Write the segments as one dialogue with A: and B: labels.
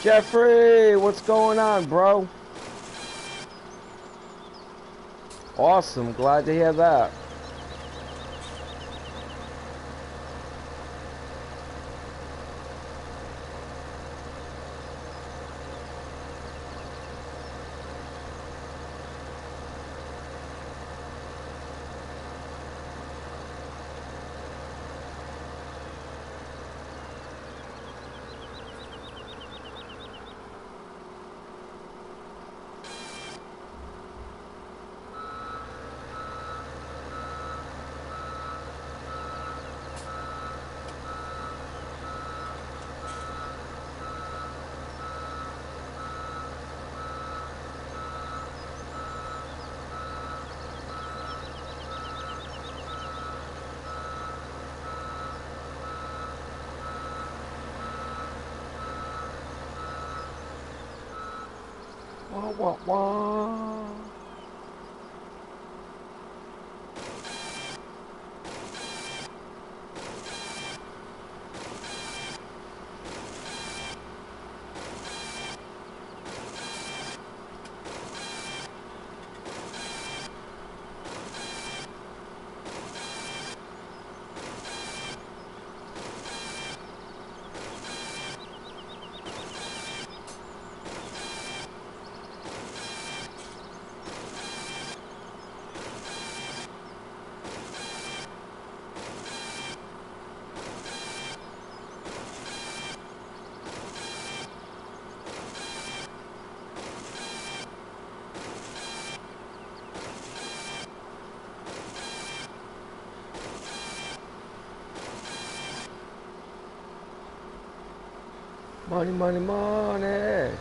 A: Jeffrey, what's going on, bro? Awesome. Glad to hear that. Wah, wah, wah. Money, money, money.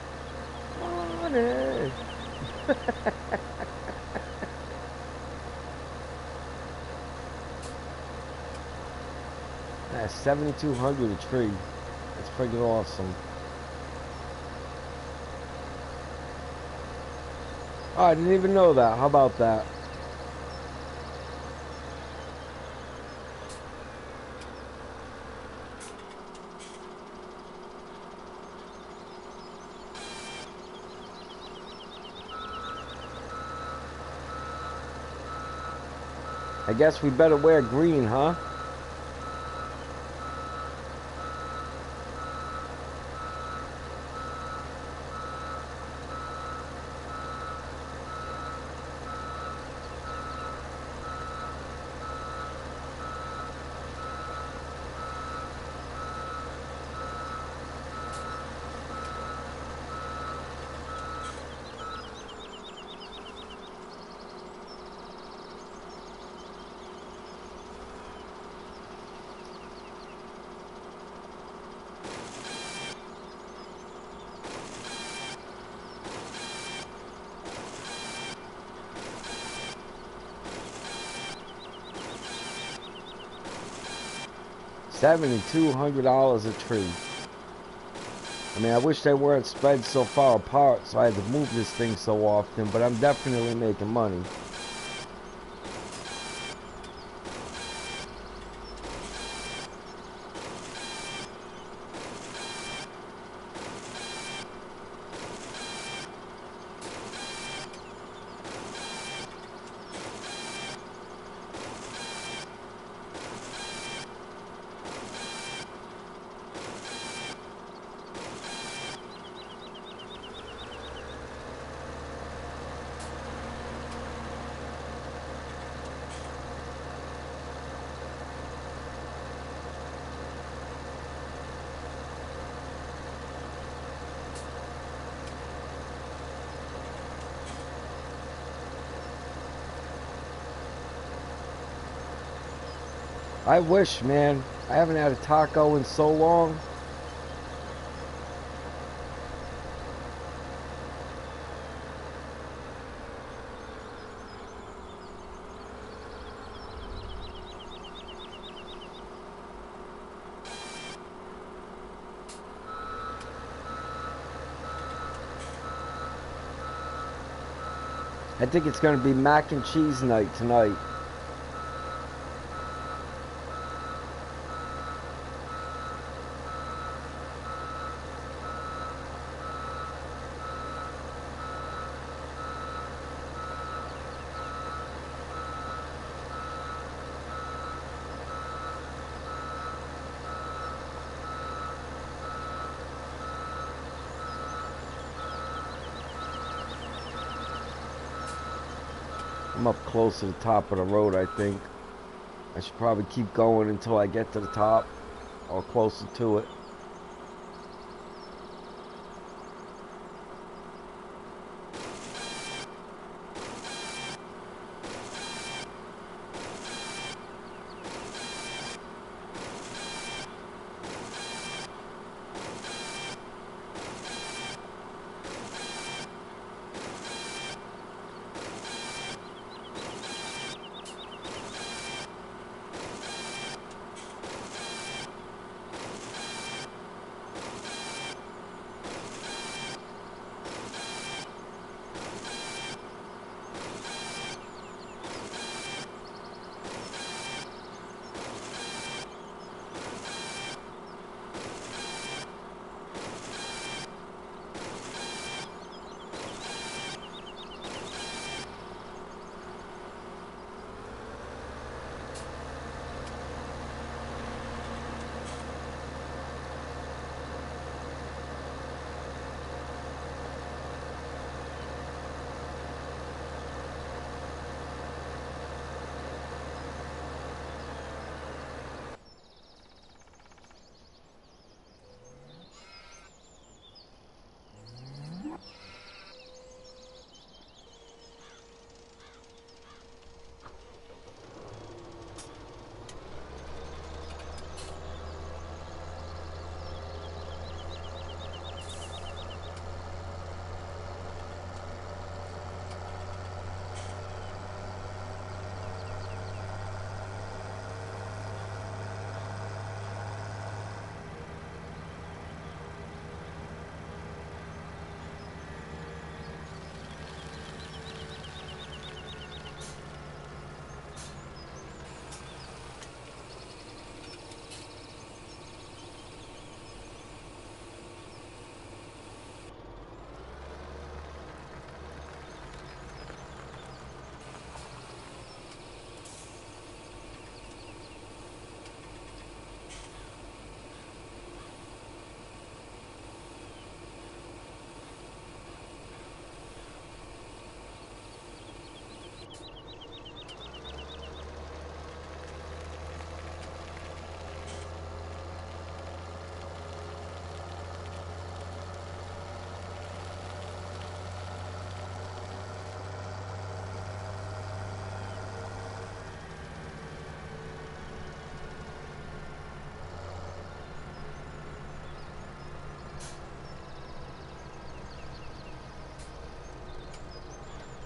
A: Money. That's 7,200 a tree. That's freaking awesome. Oh, I didn't even know that. How about that? I guess we better wear green, huh? $7,200 a tree. I mean, I wish they weren't spread so far apart, so I had to move this thing so often, but I'm definitely making money. I wish, man. I haven't had a taco in so long. I think it's going to be mac and cheese night tonight. I'm up close to the top of the road, I think. I should probably keep going until I get to the top or closer to it.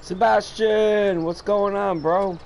A: Sebastian, what's going on, bro?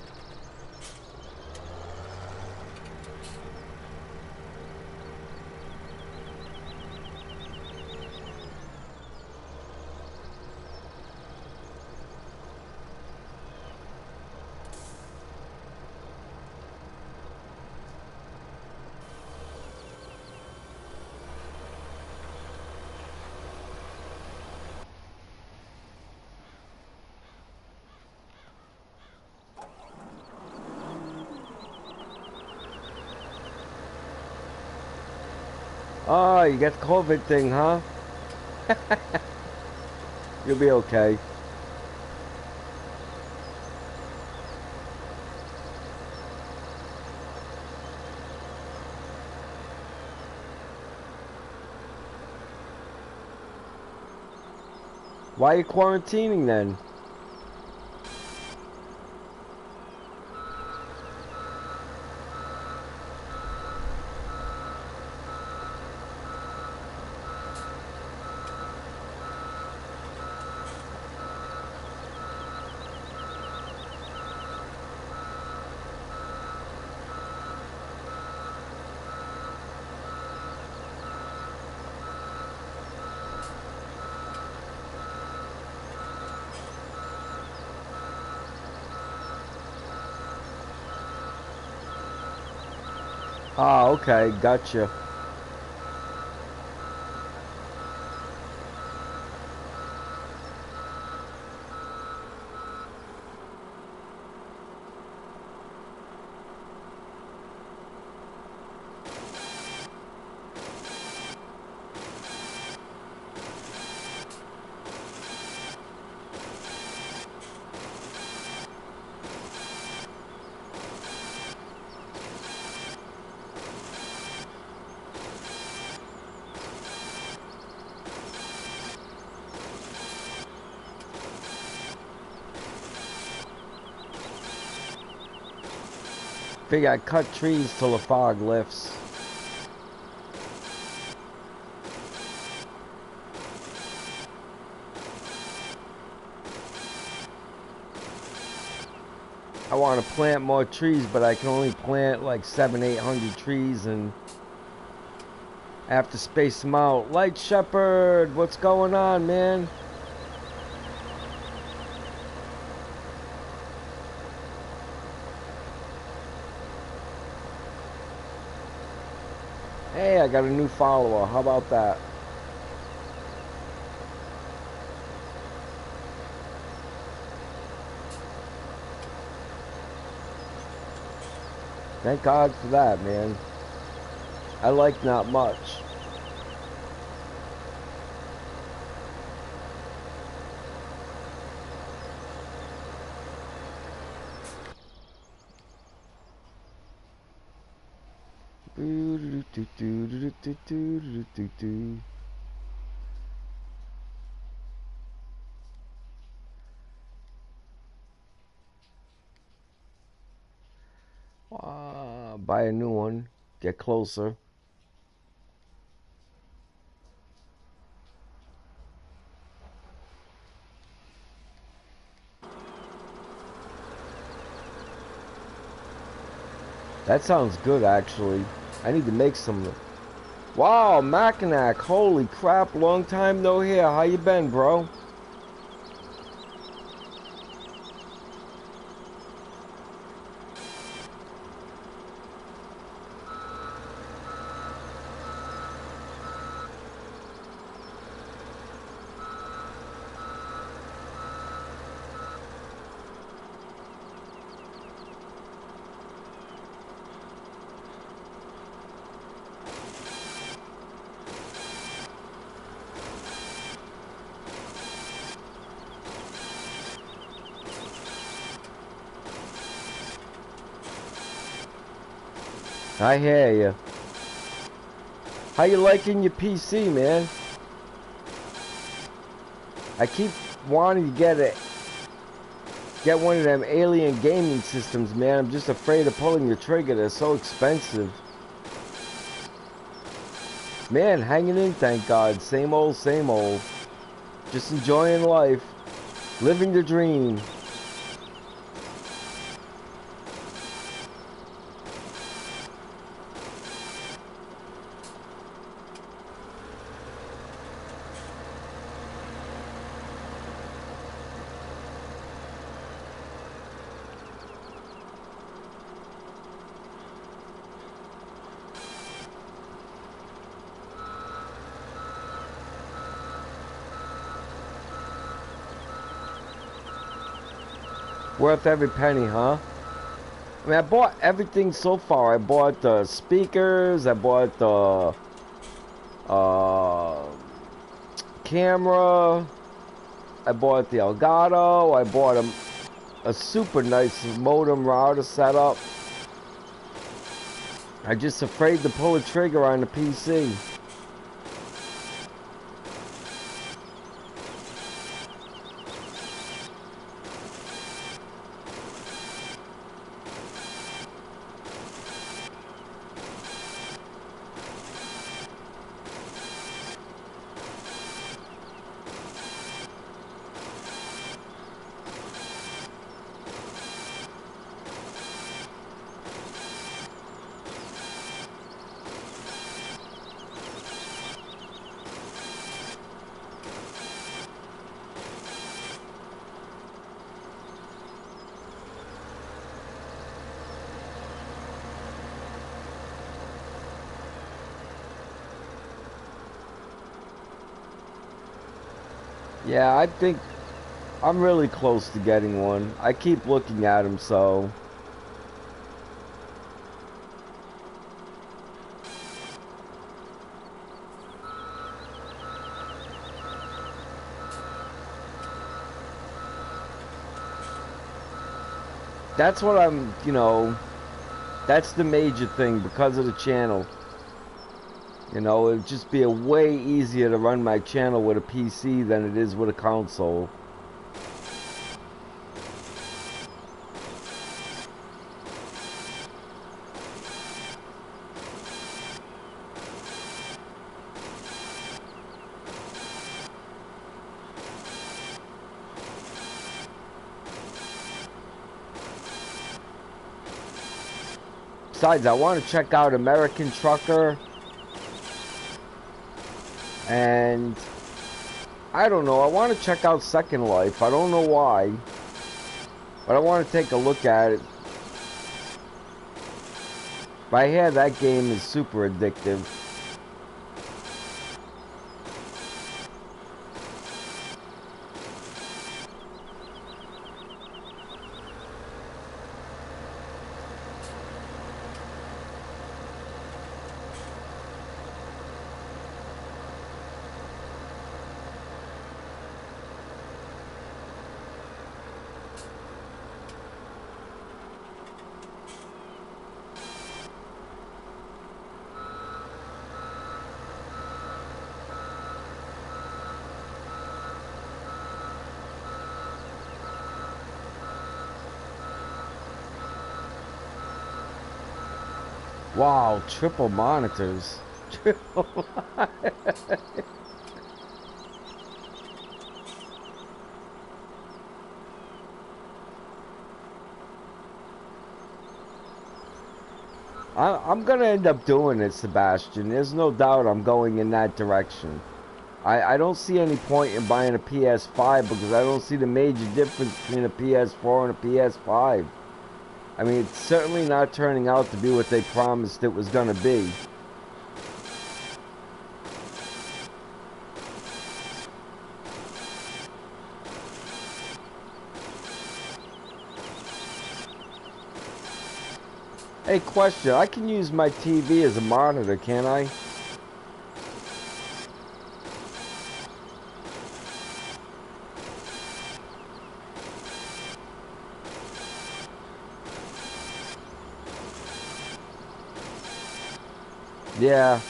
A: Oh, you got the COVID thing, huh? You'll be okay. Why are you quarantining then? Ah, okay, gotcha. Figure I cut trees till the fog lifts. I want to plant more trees, but I can only plant like 700-800 trees, and I have to space them out. Light Shepherd, what's going on, man? Hey, I got a new follower. How about that? Thank God for that, man. I like not much. Buy a new one. Get closer. That sounds good, actually. I need to make some. Wow, Mackinac. Holy crap, long time no hear. How you been, bro? I hear you. How you liking your PC, man? I keep wanting to get one of them alien gaming systems, man. I'm just afraid of pulling the trigger. They're so expensive. Man, hanging in, thank God. Same old, same old. Just enjoying life. Living the dream. Worth every penny, huh? I mean, I bought everything so far. I bought the speakers, I bought the camera, I bought the Elgato, I bought a super nice modem router setup. I'm just afraid to pull a trigger on the PC. Yeah, I think I'm really close to getting one. I keep looking at them, so. That's what I'm, that's the major thing because of the channel. It'd just be a way easier to run my channel with a PC than it is with a console. Besides, I want to check out American Trucker, and I don't know, I want to check out Second Life. I don't know why, but I want to take a look at it. But I hear that game is super addictive. Wow, triple monitors. Triple monitors. I'm gonna end up doing it, Sebastian. There's no doubt I'm going in that direction. I don't see any point in buying a PS5 because I don't see the major difference between a PS4 and a PS5. I mean, it's certainly not turning out to be what they promised it was going to be. Hey, question. I can use my TV as a monitor, can't I? Yeah.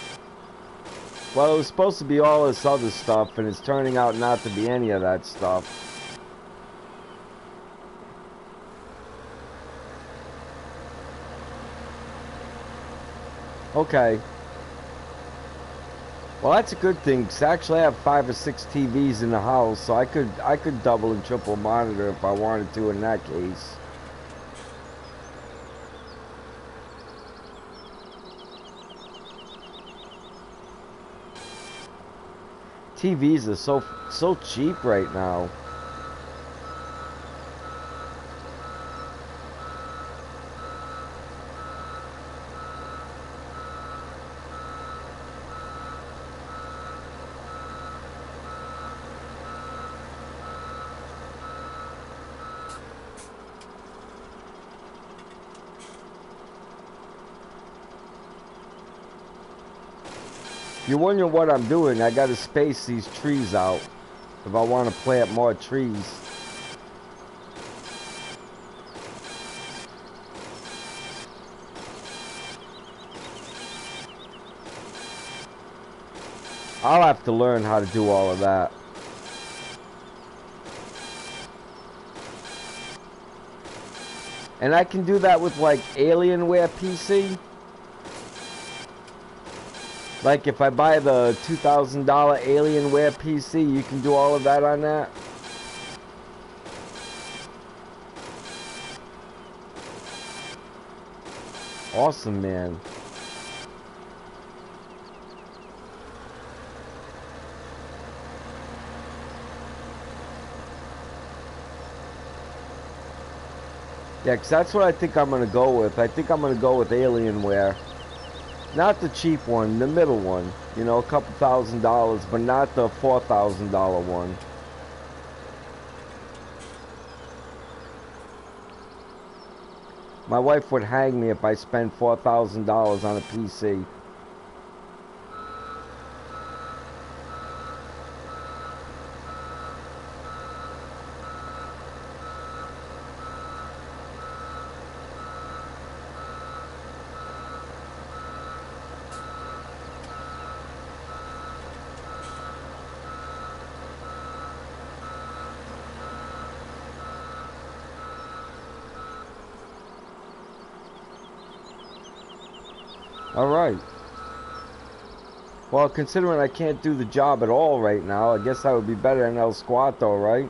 A: Well, it was supposed to be all this other stuff, and it's turning out not to be any of that stuff. Okay. Well, that's a good thing, because I actually have 5 or 6 TVs in the house, so I could double and triple monitor if I wanted to in that case. TVs are so cheap right now. You're wondering what I'm doing. I gotta space these trees out if I want to plant more trees. I'll have to learn how to do all of that. And I can do that with like Alienware PC. Like if I buy the $2,000 Alienware PC, you can do all of that on that? Awesome, man. Yeah, 'cause that's what I think I'm going to go with. I think I'm going to go with Alienware. Not the cheap one, the middle one. You know, a couple $1,000s, but not the $4,000 one. My wife would hang me if I spent $4,000 on a PC. Alright. Well, considering I can't do the job at all right now, I guess I would be better than El Squato, right?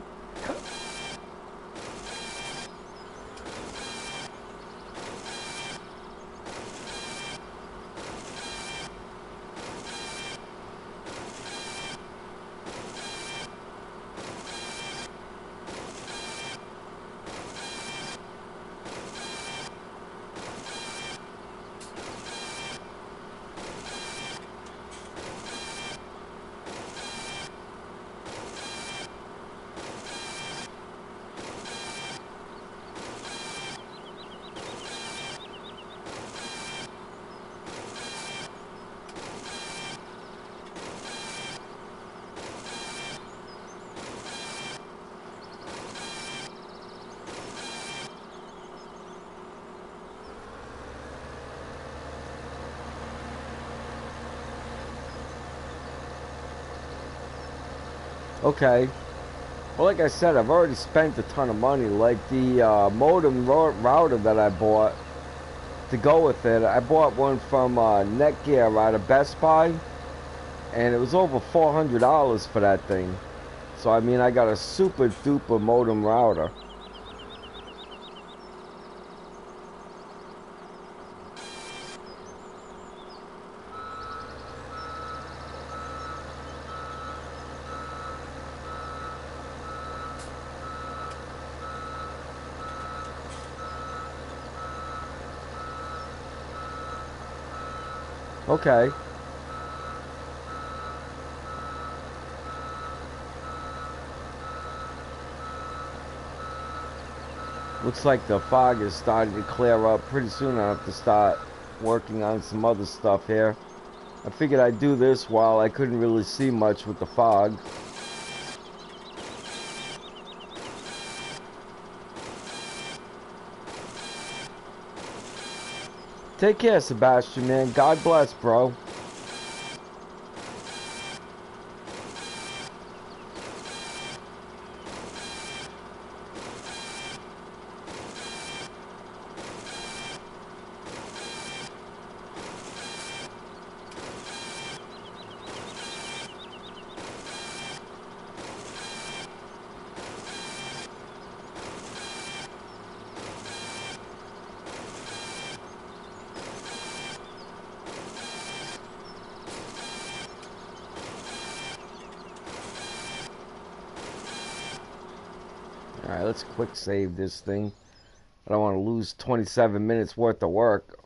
A: Okay. Well, like I said, I've already spent a ton of money. Like the modem router that I bought to go with it, I bought one from Netgear out of Best Buy, and it was over $400 for that thing. So I mean, I got a super duper modem router. Okay. Looks like the fog is starting to clear up. Pretty soon I'll have to start working on some other stuff here. I figured I'd do this while I couldn't really see much with the fog. Take care, Sebastian, man. God bless, bro. Alright, let's quick save this thing. I don't want to lose 27 minutes worth of work.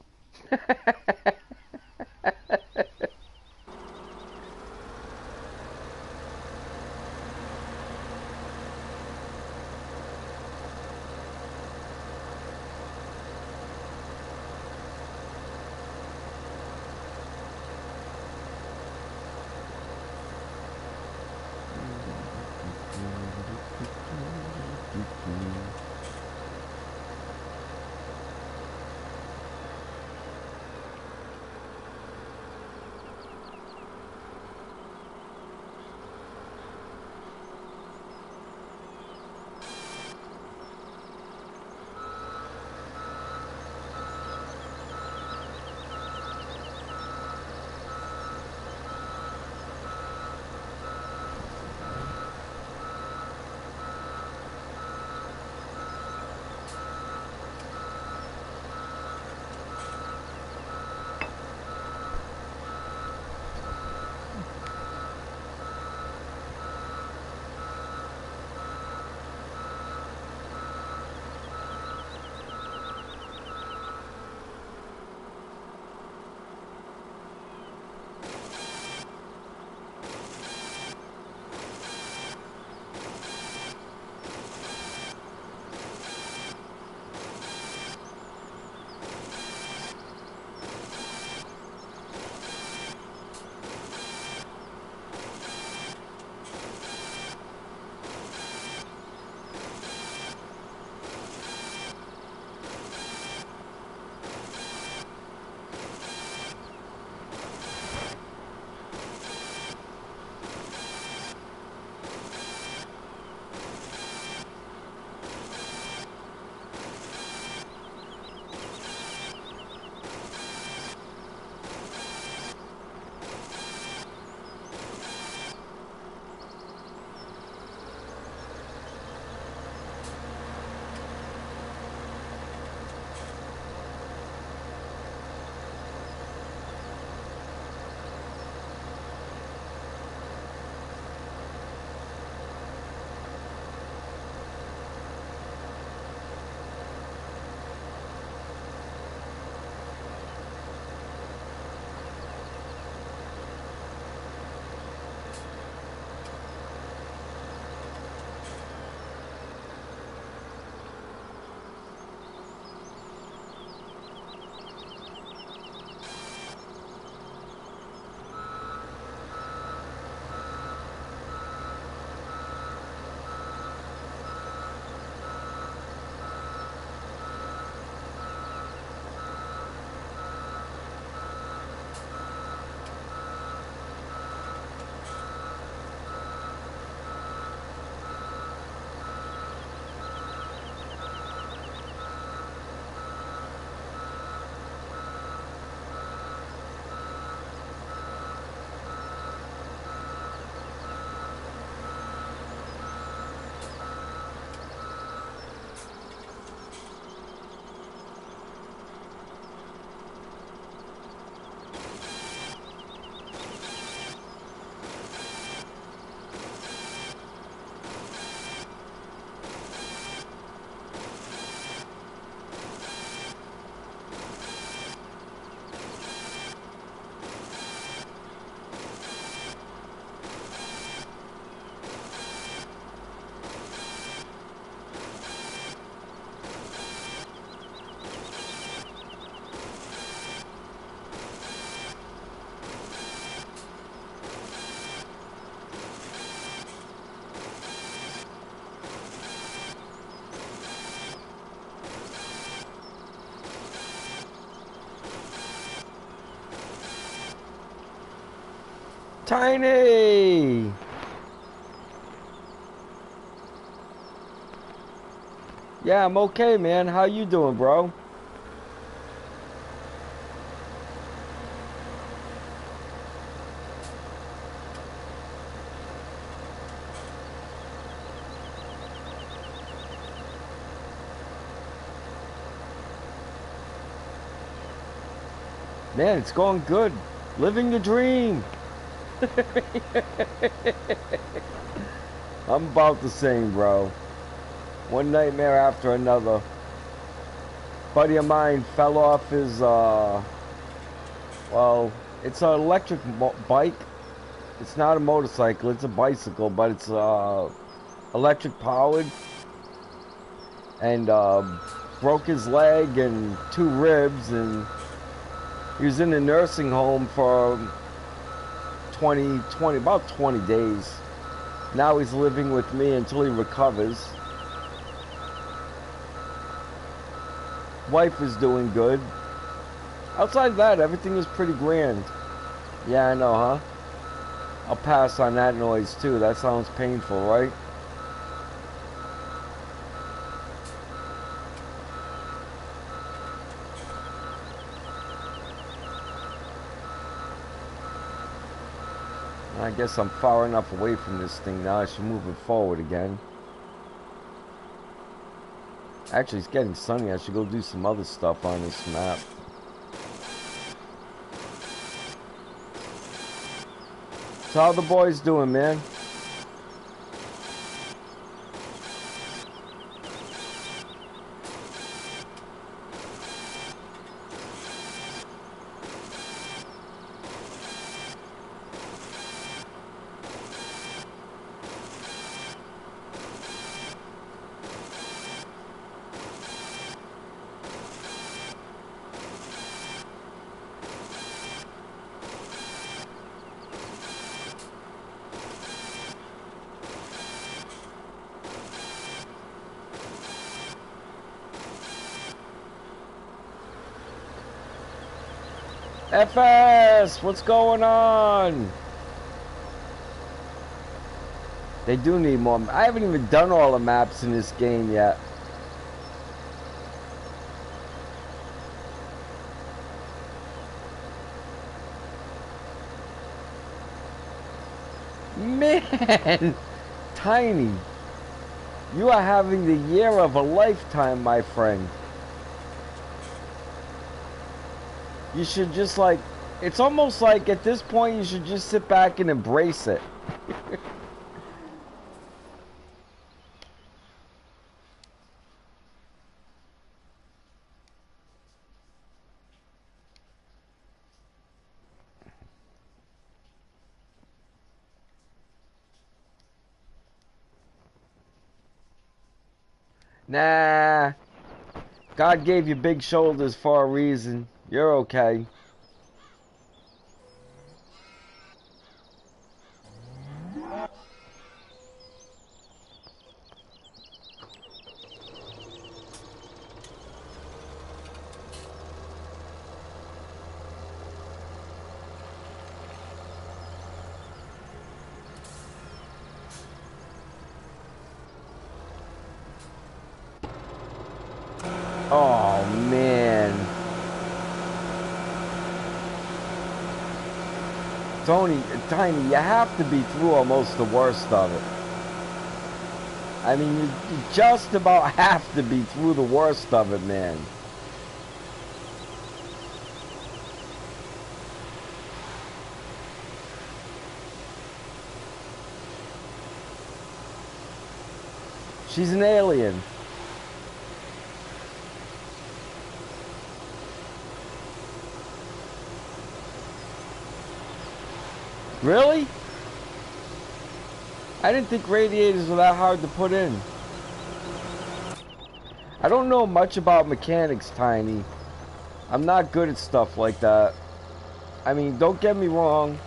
A: Tiny! Yeah, I'm okay, man. How you doing, bro? Man, it's going good. Living the dream. I'm about the same, bro. One nightmare after another. Buddy of mine fell off his, well, it's an electric bike. It's not a motorcycle, it's a bicycle, but it's, electric powered. And, broke his leg and 2 ribs, and he was in a nursing home for about 20 days. Now he's living with me until he recovers. Wife is doing good. Outside of that, everything is pretty grand. Yeah, I know, huh? I'll pass on that noise too. That sounds painful, right? I guess I'm far enough away from this thing now. I should move it forward again. Actually, it's getting sunny. I should go do some other stuff on this map. So how the boys doing, man? FS, what's going on? They do need more. I haven't even done all the maps in this game yet. Man, Tiny, you are having the year of a lifetime, my friend. You should just like, it's almost like at this point you should just sit back and embrace it. Nah, God gave you big shoulders for a reason. You're okay. Oh, man. Tiny, you have to be through almost the worst of it. I mean, you just about have to be through the worst of it, man. She's an alien. Really? I didn't think radiators were that hard to put in. I don't know much about mechanics, Tiny. I'm not good at stuff like that. I mean, don't get me wrong.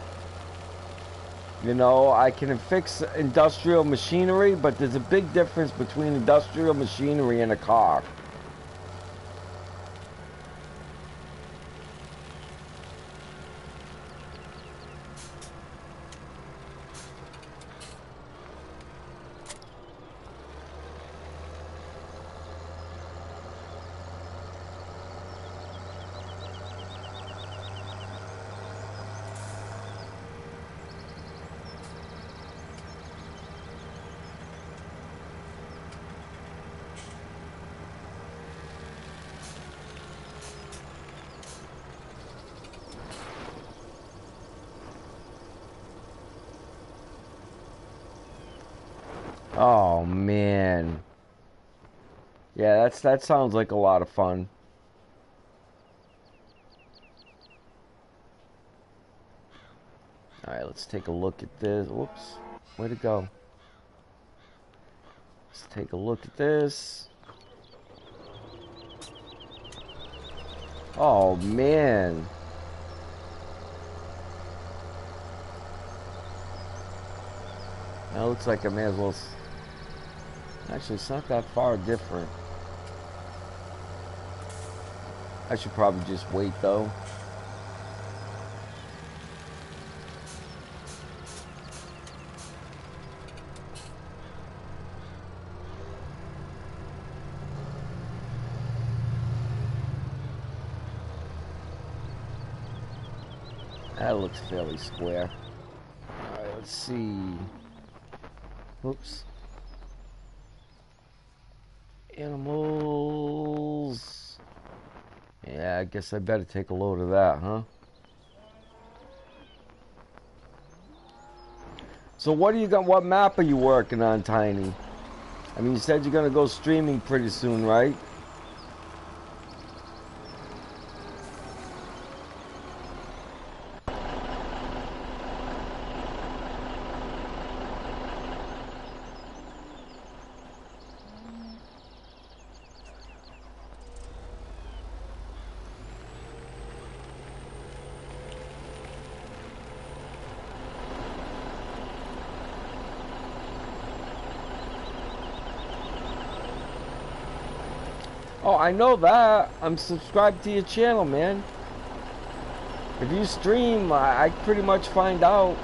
A: You know, I can fix industrial machinery, but there's a big difference between industrial machinery and a car. Oh man. Yeah, that sounds like a lot of fun. Alright, let's take a look at this. Whoops. Way to go. Let's take a look at this. Oh man. That looks like I may as well... Actually, it's not that far different. I should probably just wait though. That looks fairly square. Alright, let's see. Oops. Animals. Yeah, I guess I better take a load of that, huh? So what do you got? What map are you working on, Tiny? I mean, you said you're gonna go streaming pretty soon, right? Oh, I know that. I'm subscribed to your channel, man. If you stream, I pretty much find out.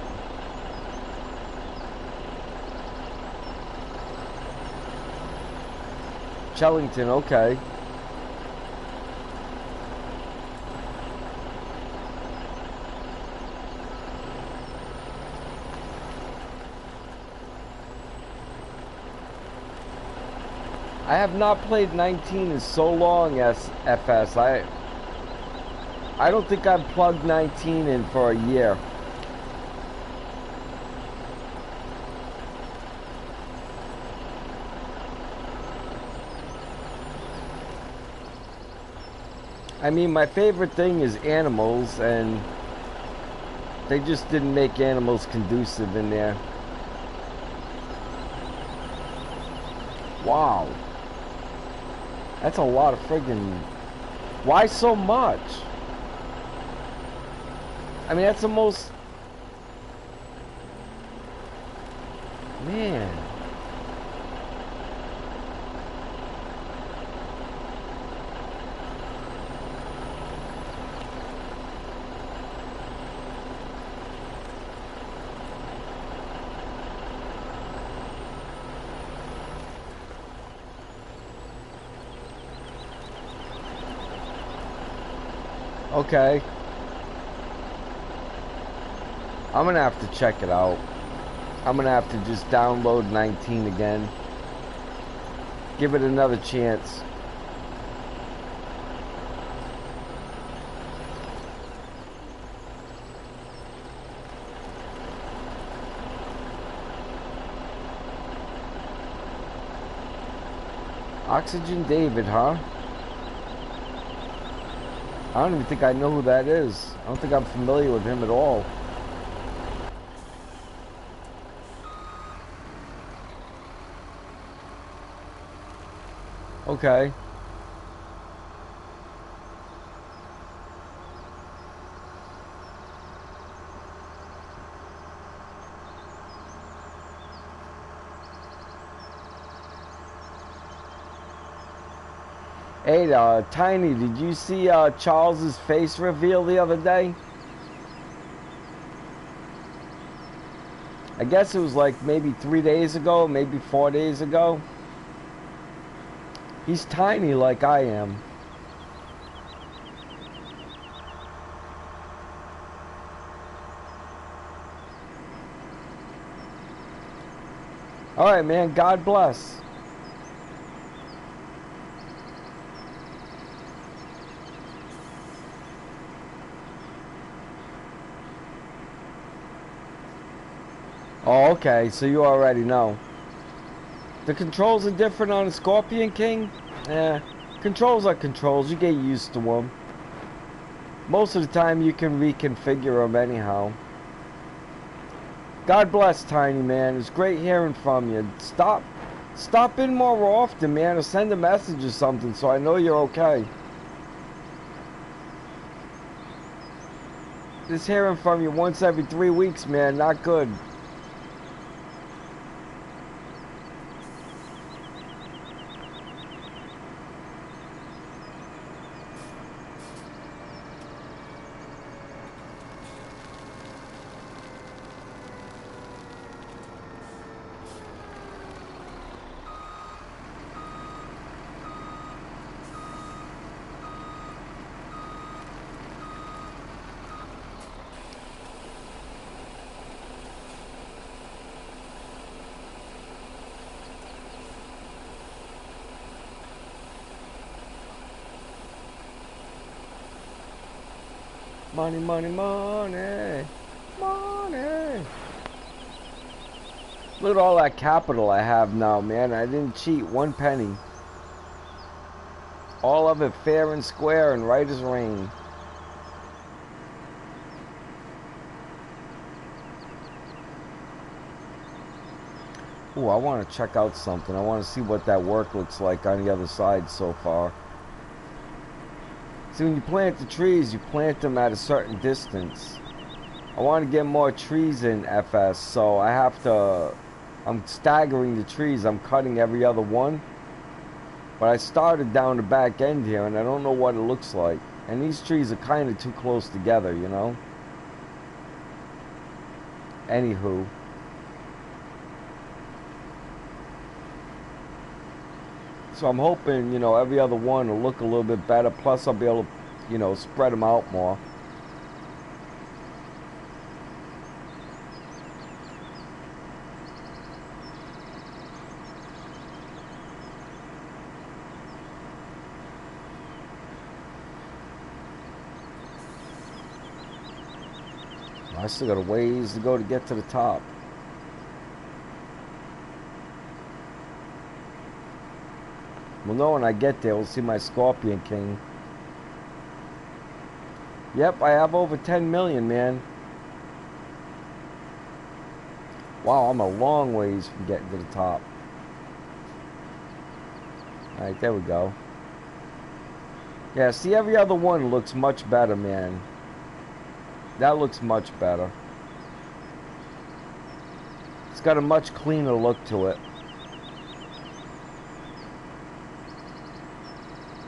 A: Chellington, okay. I have not played 19 in so long as FS. I don't think I've plugged 19 in for a year. I mean, my favorite thing is animals, and they just didn't make animals conducive in there. Wow. That's a lot of friggin'... Why so much? I mean, that's the most... Man. Okay. I'm gonna have to check it out. I'm gonna have to just download 19 again. Give it another chance. Oxygen David, huh? I don't even think I know who that is. I don't think I'm familiar with him at all. Okay. Hey, Tiny, did you see Charles's face reveal the other day? I guess it was like maybe 3 days ago, maybe 4 days ago. He's tiny like I am. Alright, man, God bless. Oh, okay, so you already know. The controls are different on a Scorpion King. Controls are controls. You get used to them. Most of the time you can reconfigure them anyhow. God bless, Tiny Man. It's great hearing from you. Stop in more often, man, or send a message or something so I know you're okay. Just hearing from you once every 3 weeks, man, not good. Money, money, money, money. Look at all that capital I have now, man. I didn't cheat one penny. All of it fair and square and right as rain. Ooh, I want to check out something. I want to see what that work looks like on the other side so far. See, when you plant the trees, you plant them at a certain distance. I want to get more trees in FS, so I have to... I'm staggering the trees. I'm cutting every other one. But I started down the back end here, and I don't know what it looks like. And these trees are kind of too close together, you know? Anywho. So I'm hoping, you know, every other one will look a little bit better. Plus I'll be able to, you know, spread them out more. I still got a ways to go to get to the top. Well, no, when I get there, we'll see my Scorpion King. Yep, I have over 10 million, man. Wow, I'm a long ways from getting to the top. Alright, there we go. Yeah, see, every other one looks much better, man. That looks much better. It's got a much cleaner look to it.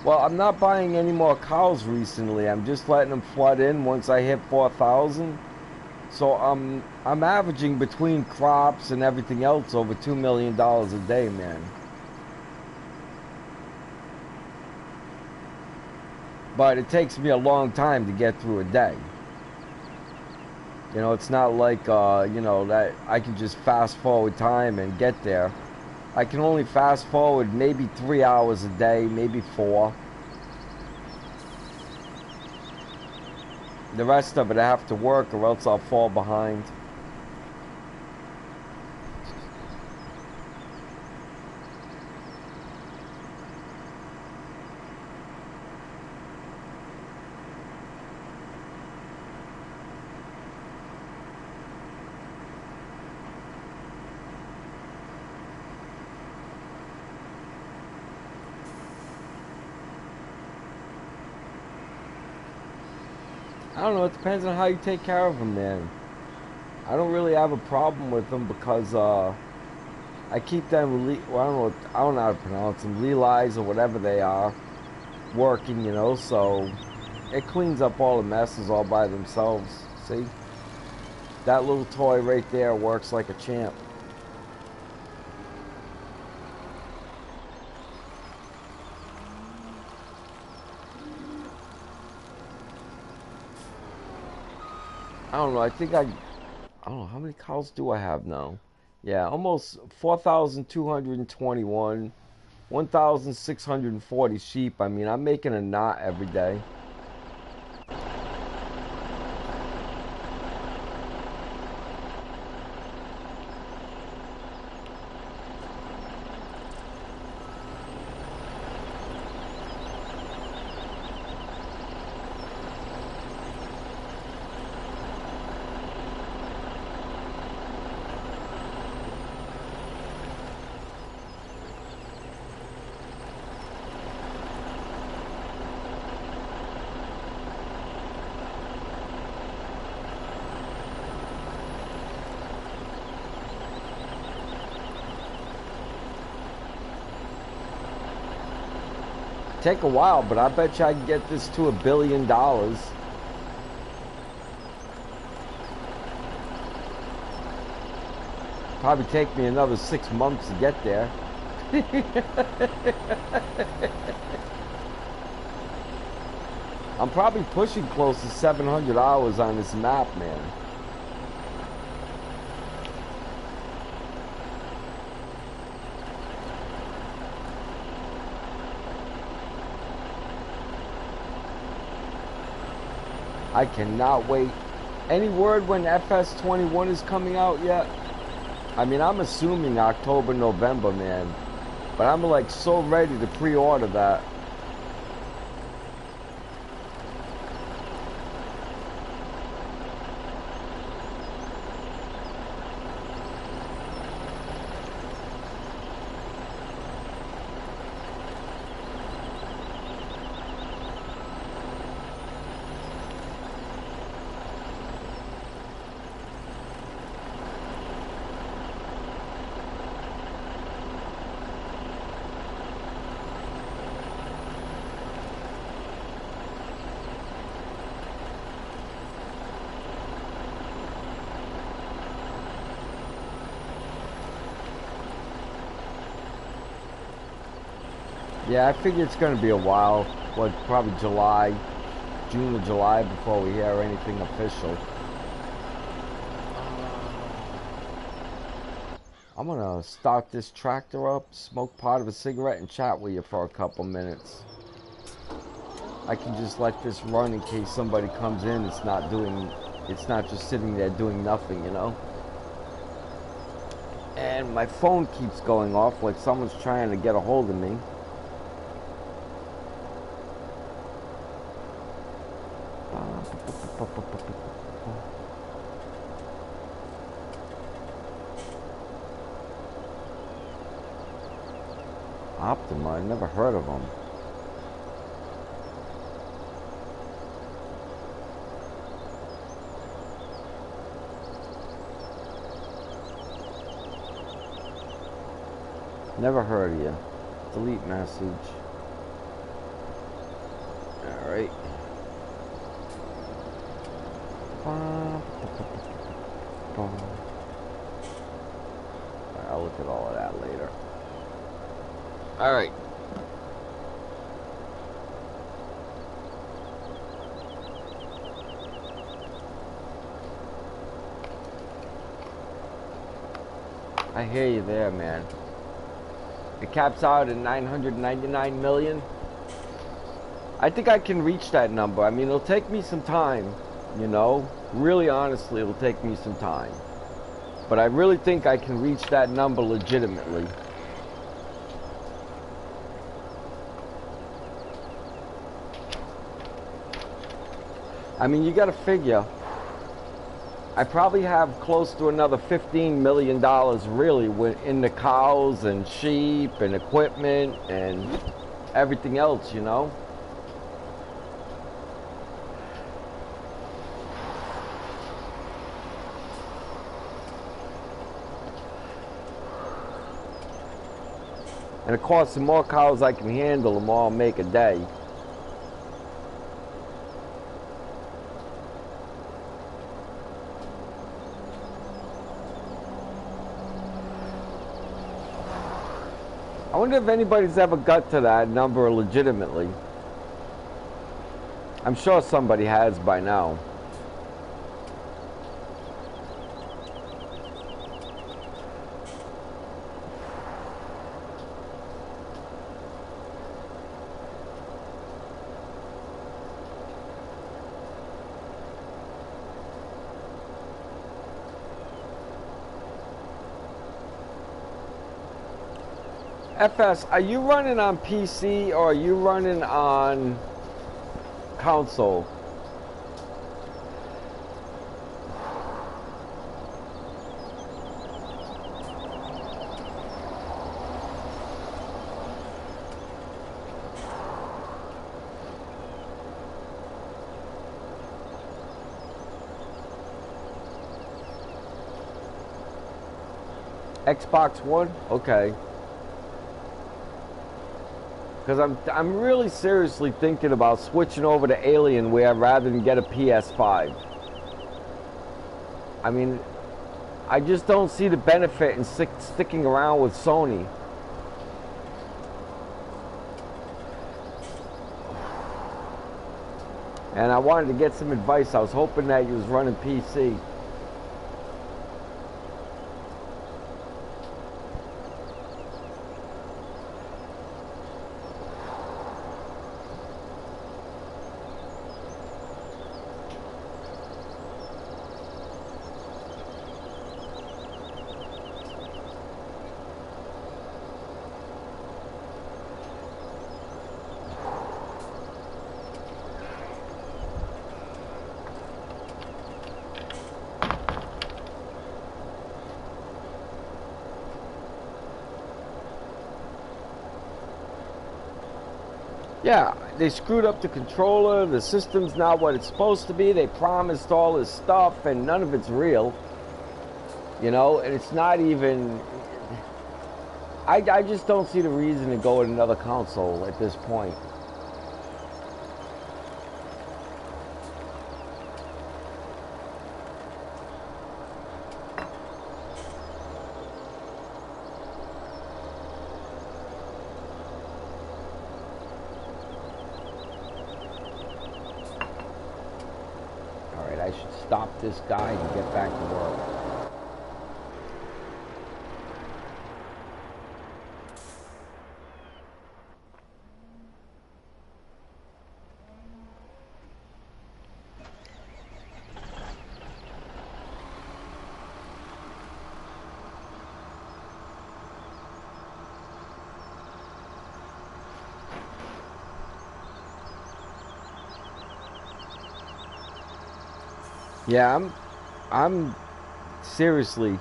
A: Well, I'm not buying any more cows recently. I'm just letting them flood in once I hit 4,000. So I'm averaging between crops and everything else over $2 million a day, man. But it takes me a long time to get through a day. You know, it's not like, you know, that I can just fast forward time and get there. I can only fast forward maybe 3 hours a day, maybe 4. The rest of it I have to work or else I'll fall behind. I don't know, it depends on how you take care of them, man. I don't really have a problem with them because I keep them, well, I don't know how to pronounce them, Leli's or whatever they are, working, you know, so it cleans up all the messes all by themselves, see? That little toy right there works like a champ. I don't know, I don't know, how many cows do I have now? Yeah, almost 4,221, 1,640 sheep. I mean, I'm making a knot every day. Take a while, but I bet you I can get this to $1 billion. Probably take me another 6 months to get there. I'm probably pushing close to 700 hours on this map, man. I cannot wait. Any word when FS21 is coming out yet? I mean, I'm assuming October, November, man. But I'm like so ready to pre-order that. Yeah, I figure it's going to be a while. What, probably July, June or July before we hear anything official. I'm going to start this tractor up, smoke part of a cigarette, and chat with you for a couple minutes. I can just let this run in case somebody comes in. It's not just sitting there doing nothing, you know? And my phone keeps going off like someone's trying to get a hold of me. Optima, I never heard of them. Never heard of you. Delete message. Alright. I'll look at all of that later. Alright. I hear you there, man. It caps out at 999 million. I think I can reach that number. I mean, it'll take me some time, you know. Really, honestly, it'll take me some time. But I really think I can reach that number legitimately. I mean, you gotta figure, I probably have close to another $15 million really in the cows and sheep and equipment and everything else, you know? And of course, the more cows I can handle, the more I'll make a day. I wonder if anybody's ever got to that number legitimately. I'm sure somebody has by now. FS, are you running on PC or are you running on console? Xbox One? Okay. Because I'm really seriously thinking about switching over to Alienware rather than get a PS5. I mean, I just don't see the benefit in sticking around with Sony. And I wanted to get some advice. I was hoping that you was running PC. Yeah, they screwed up the controller, the system's not what it's supposed to be, they promised all this stuff and none of it's real. You know, and it's not even... I just don't see the reason to go with another console at this point. I should stop this guy and get back to work. Yeah, I'm seriously.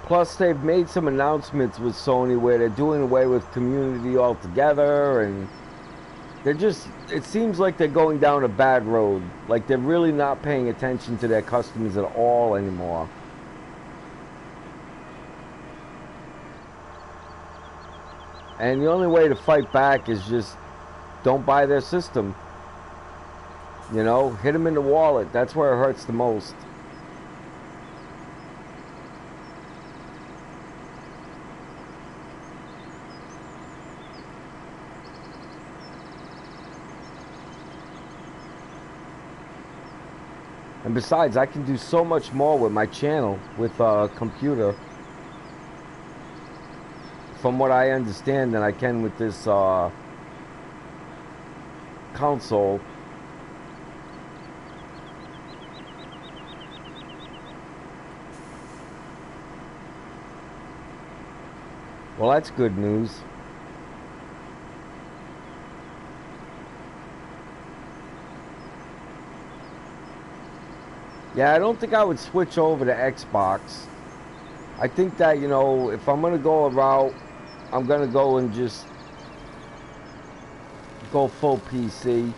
A: Plus, they've made some announcements with Sony where they're doing away with community altogether, and they're just, it seems like they're going down a bad road. Like they're really not paying attention to their customers at all anymore. And the only way to fight back is just don't buy their system. You know, hit them in the wallet. That's where it hurts the most. And besides, I can do so much more with my channel with a computer, from what I understand, than I can with this console. Well, that's good news. Yeah, I don't think I would switch over to Xbox. I think that, you know, if I'm going to go a route, I'm going to go and just go full PC.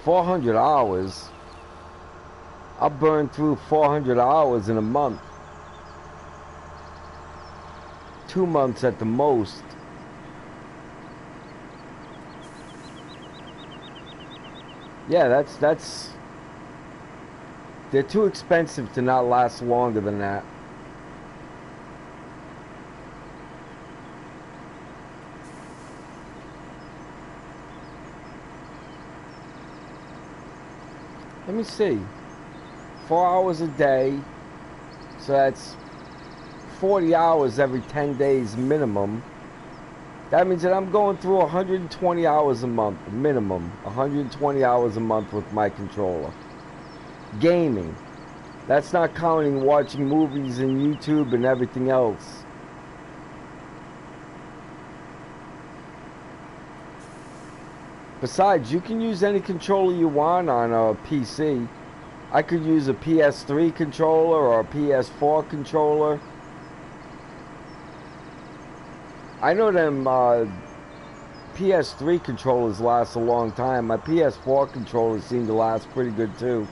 A: $400. I'll burn through 400 hours in a month. 2 months at the most. Yeah, that's they're too expensive to not last longer than that. Let me see. 4 hours a day. So that's 40 hours every 10 days minimum. That means that I'm going through 120 hours a month, minimum. 120 hours a month with my controller. Gaming. That's not counting watching movies and YouTube and everything else. Besides, you can use any controller you want on a PC. I could use a PS3 controller or a PS4 controller. I know them PS3 controllers last a long time. My PS4 controllers seem to last pretty good too.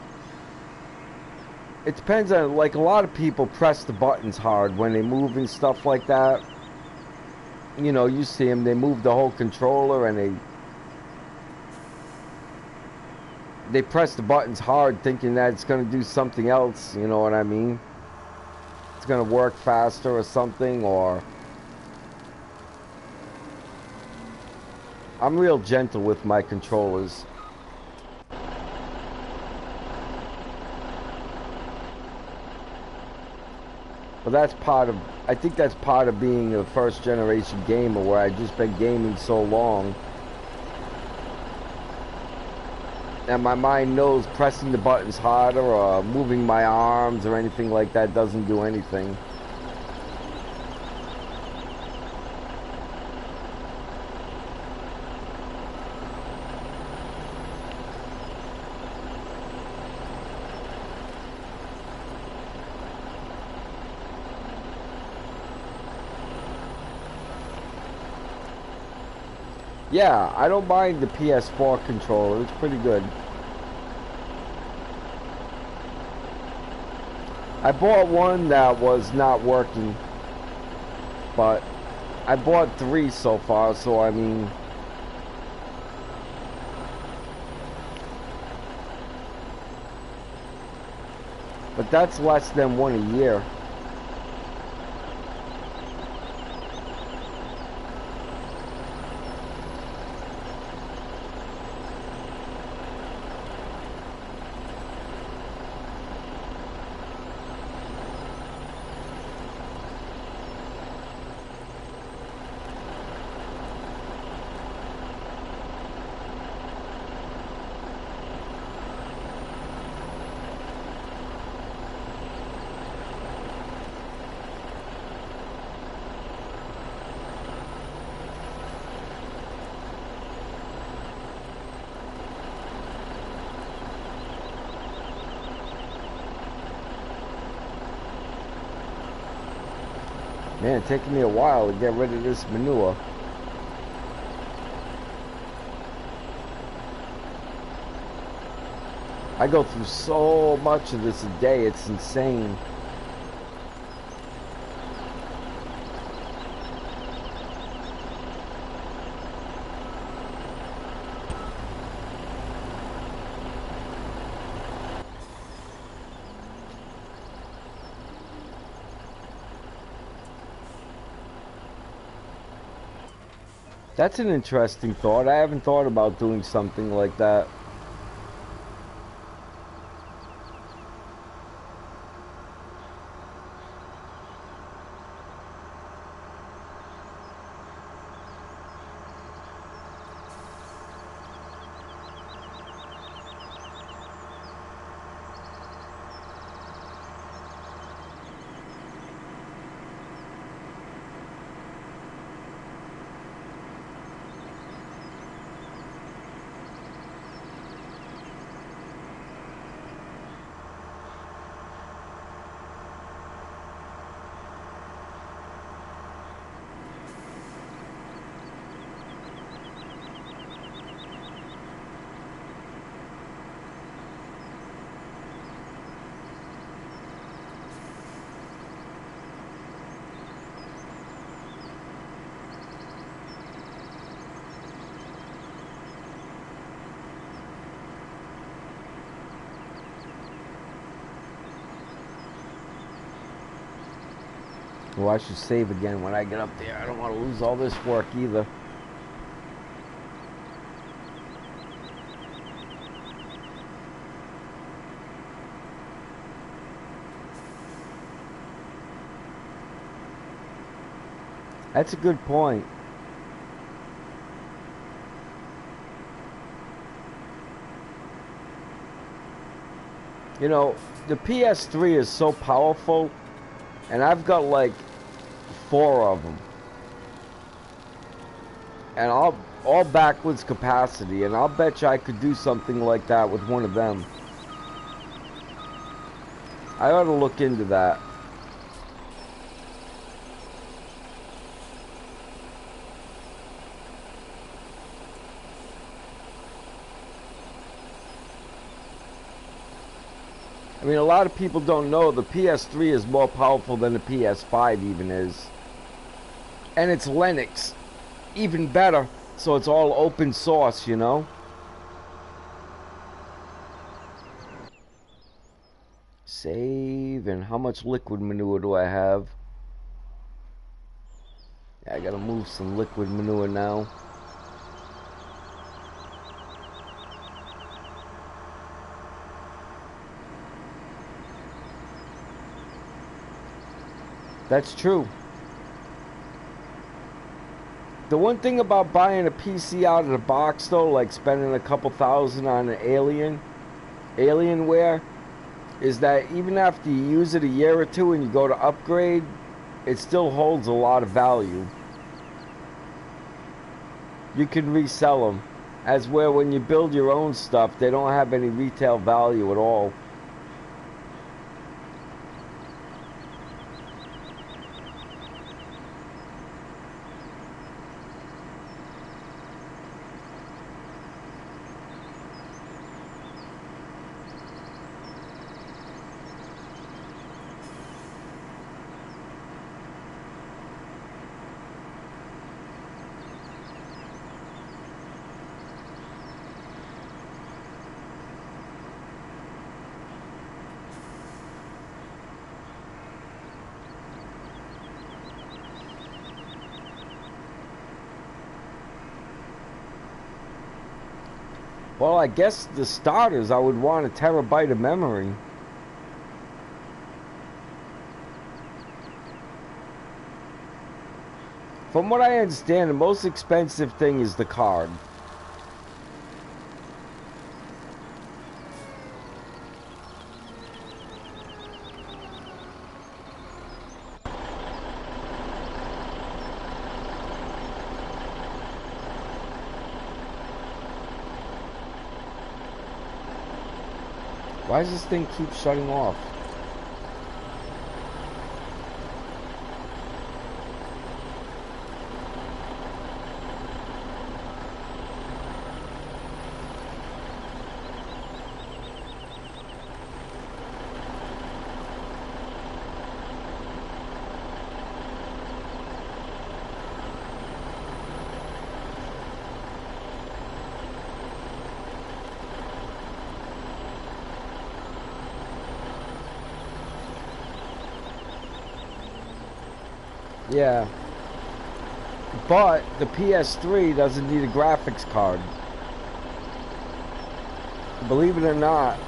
A: It depends on, like, a lot of people press the buttons hard when they move and stuff like that. You know, you see them, they move the whole controller and they press the buttons hard thinking that it's going to do something else, you know what I mean? It's going to work faster or something, or... I'm real gentle with my controllers. But that's part of... I think that's part of being a first generation gamer, where I've just been gaming so long. And my mind knows pressing the buttons harder or moving my arms or anything like that doesn't do anything. Yeah, I don't mind the PS4 controller. It's pretty good. I bought one that was not working, but I bought 3 so far, so I mean... But that's less than 1 a year. Man, it's taking me a while to get rid of this manure. I go through so much of this a day, it's insane. That's an interesting thought. I haven't thought about doing something like that. Well, I should save again when I get up there. I don't want to lose all this work either. That's a good point. You know, the PS3 is so powerful, and I've got like 4 of them. and all backwards capacity, and I'll bet you I could do something like that with one of them. I ought to look into that. I mean, a lot of people don't know the PS3 is more powerful than the PS5 even is. And it's Linux. Even better. So it's all open source, you know? Save. And how much liquid manure do I have? Yeah, I gotta move some liquid manure now. That's true. The one thing about buying a PC out of the box, though, like spending a couple thousand on an Alienware, is that even after you use it a year or two and you go to upgrade, it still holds a lot of value. You can resell them. As where when you build your own stuff, they don't have any retail value at all. Well, I guess the starters, I would want a terabyte of memory. From what I understand, the most expensive thing is the card. Why does this thing keep shutting off? Yeah. But the PS3 doesn't need a graphics card. Believe it or not.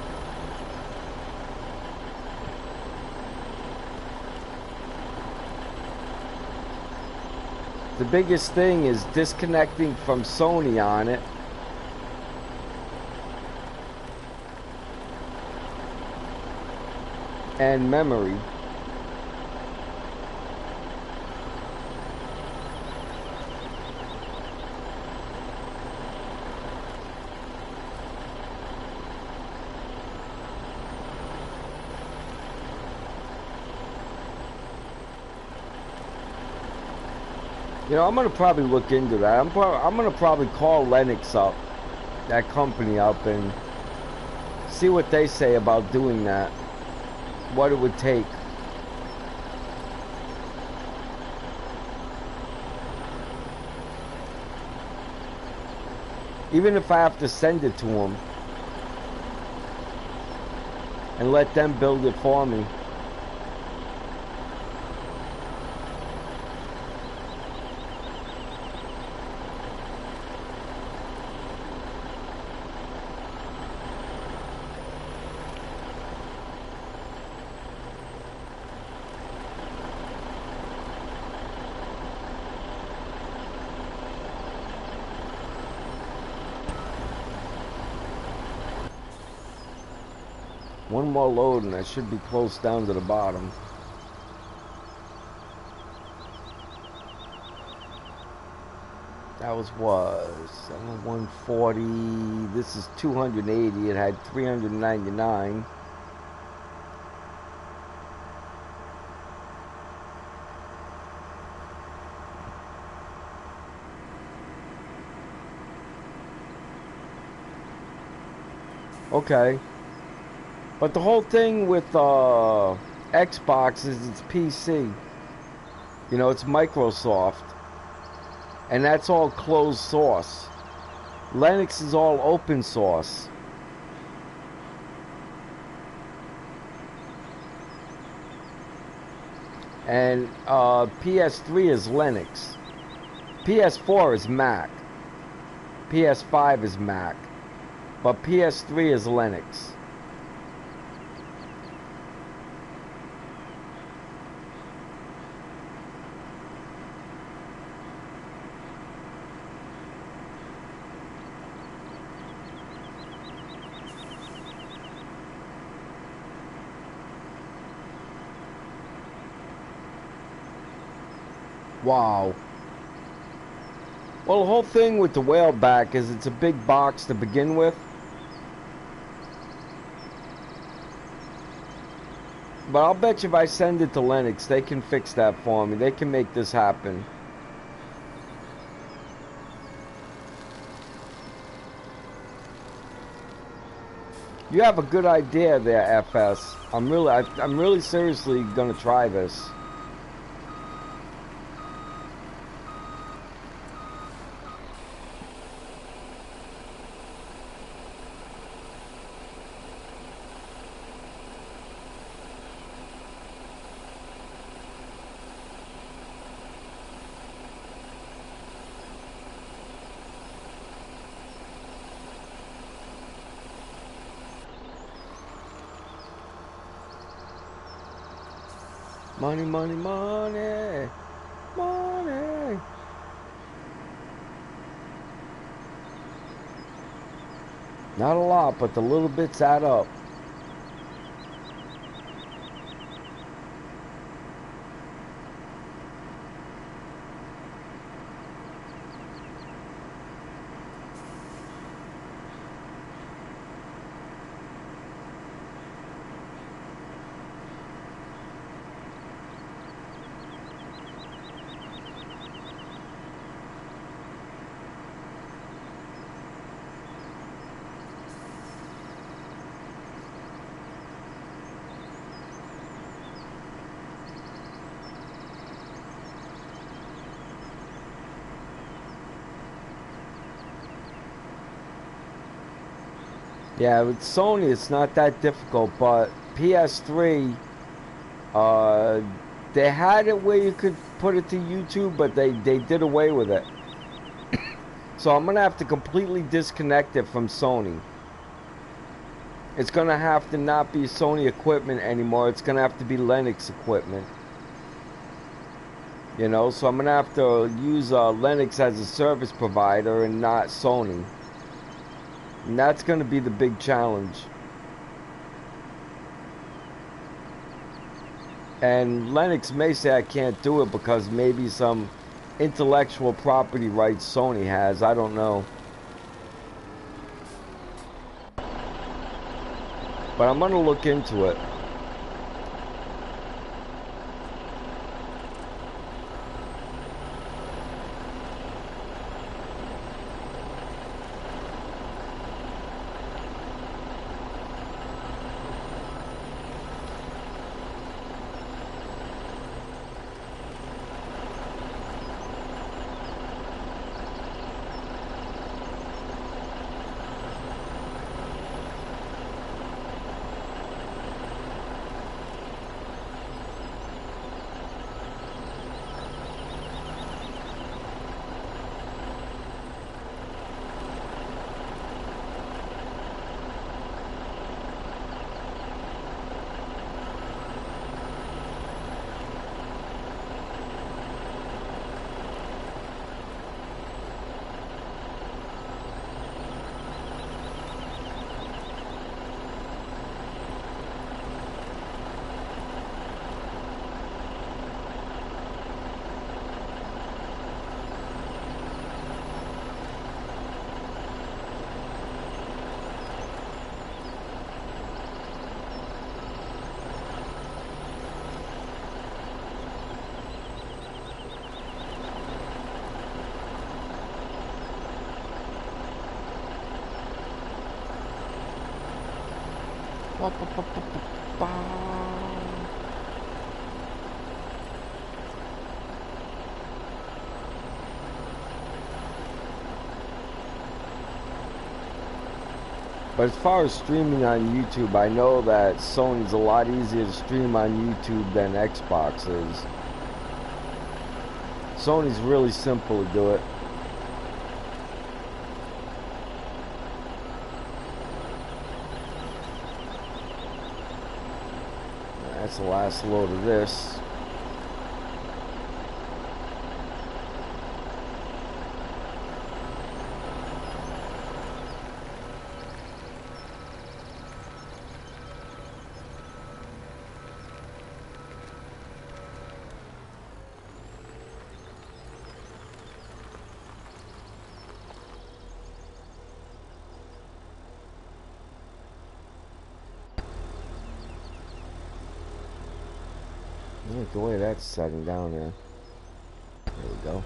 A: The biggest thing is disconnecting from Sony on it. And memory. You know, I'm going to probably look into that. I'm going to probably call Lennox up, that company up, and see what they say about doing that. What it would take. Even if I have to send it to them and let them build it for me. One more load and I should be close down to the bottom. That was what? 140. This is 280. It had 399. Okay. But the whole thing with Xbox is it's PC. You know, it's Microsoft. And that's all closed source. Linux is all open source. And PS3 is Linux. PS4 is Mac. PS5 is Mac. But PS3 is Linux. Wow. Well, the whole thing with the whaleback is it's a big box to begin with. But I'll bet you if I send it to Linux, they can fix that for me. They can make this happen. You have a good idea there, FS. I'm really seriously gonna try this. Money, money, money, money. Not a lot, but the little bits add up. Yeah, with Sony, it's not that difficult, but PS3, they had it where you could put it to YouTube, but they did away with it. So I'm going to have to completely disconnect it from Sony. It's going to have to not be Sony equipment anymore. It's going to have to be Linux equipment. You know, so I'm going to have to use Linux as a service provider and not Sony. And that's going to be the big challenge. And Linux may say I can't do it because maybe some intellectual property rights Sony has. I don't know. But I'm going to look into it. But as far as streaming on YouTube, I know that Sony's a lot easier to stream on YouTube than Xbox is. Sony's really simple to do it. That's the last load of this. Look the way that's setting down there. There we go.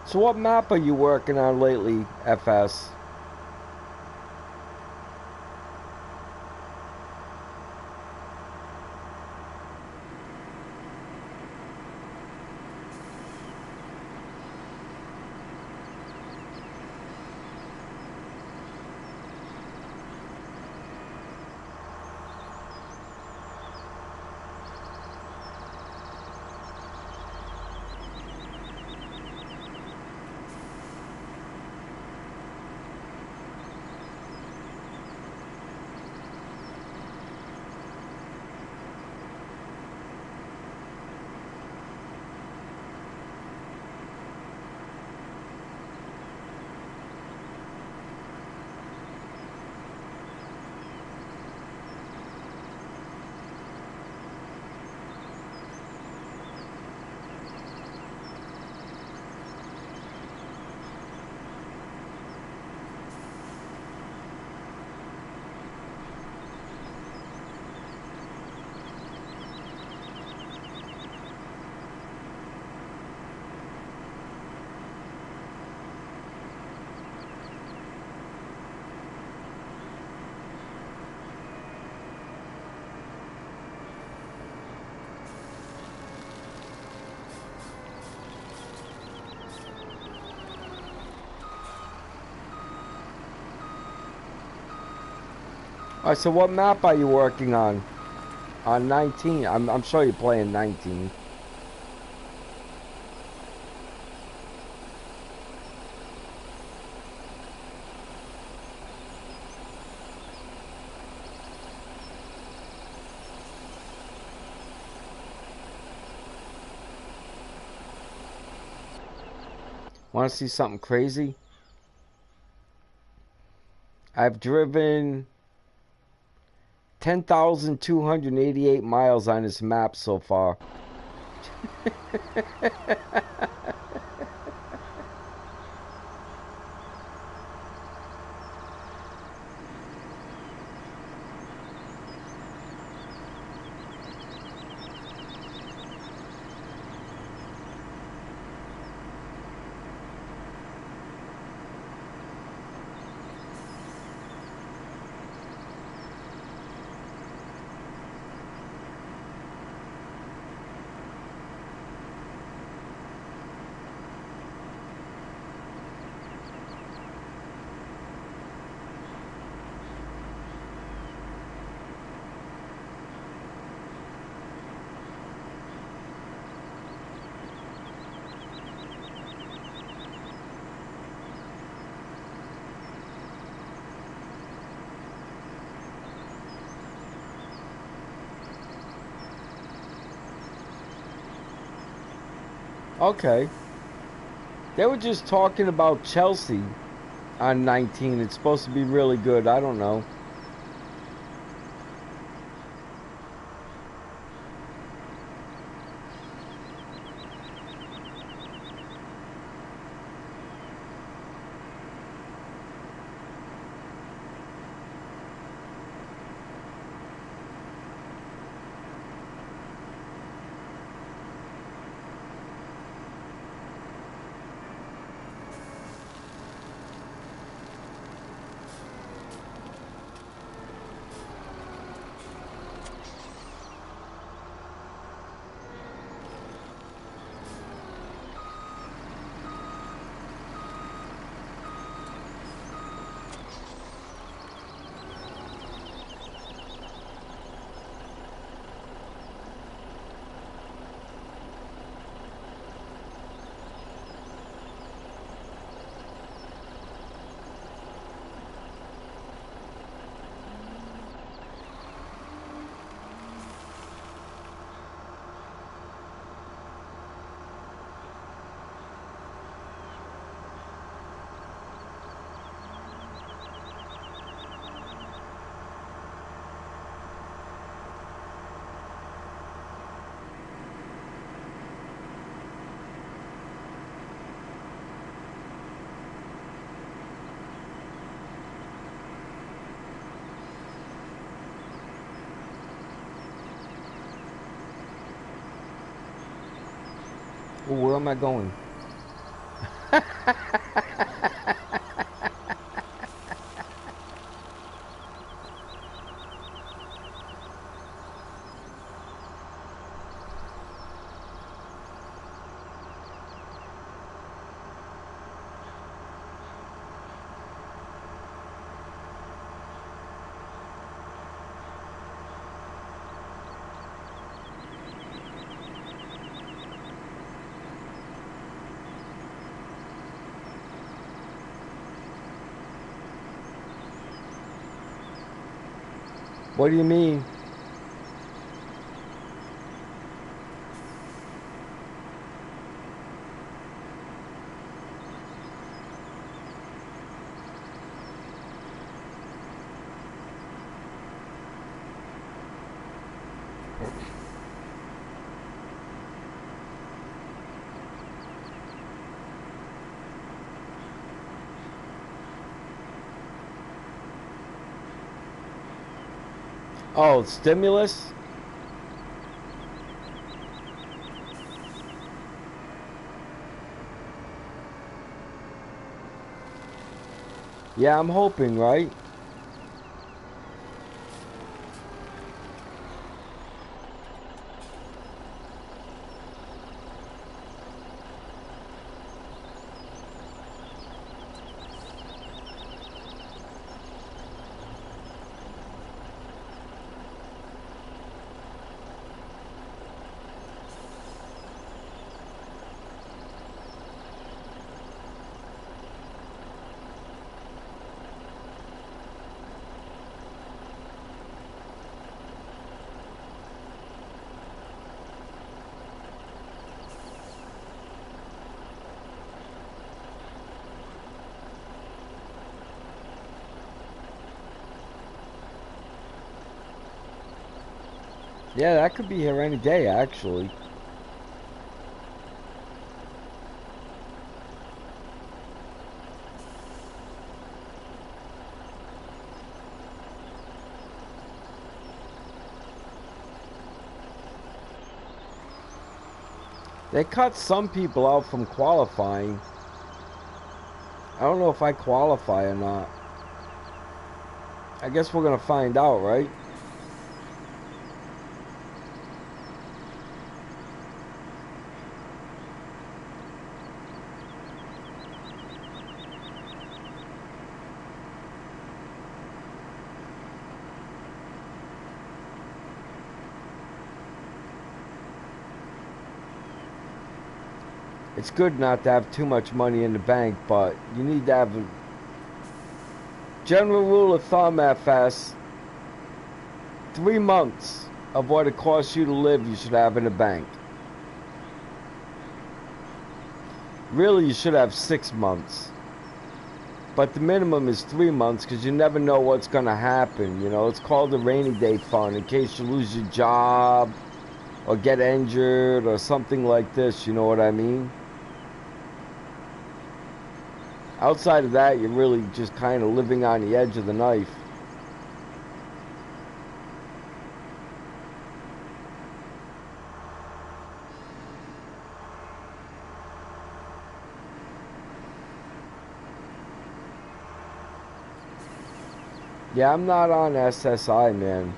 A: So what map are you working on lately, FS? Alright, so what map are you working on? On 19? I'm sure you're playing 19. Want to see something crazy? I've driven 10,288 miles on this map so far. Okay. They were just talking about Chelsea on 19. It's supposed to be really good. I don't know. Well, where am I going? What do you mean? Oh, stimulus? Yeah, I'm hoping, right? Yeah, that could be here any day, actually. They cut some people out from qualifying. I don't know if I qualify or not. I guess we're gonna find out, right? It's good not to have too much money in the bank, but you need to have a general rule of thumb, FS. 3 months of what it costs you to live you should have in the bank. Really, you should have 6 months. But the minimum is 3 months because you never know what's going to happen. You know, it's called a rainy day fund in case you lose your job or get injured or something like this. You know what I mean? Outside of that, you're really just kind of living on the edge of the knife. Yeah, I'm not on SSI, man.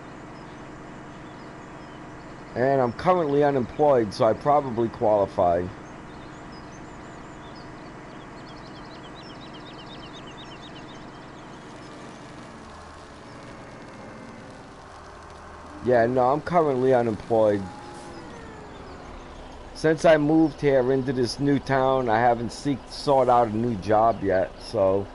A: And I'm currently unemployed, so I probably qualify. Yeah, no, I'm currently unemployed. Since I moved here into this new town, I haven't sought out a new job yet, so...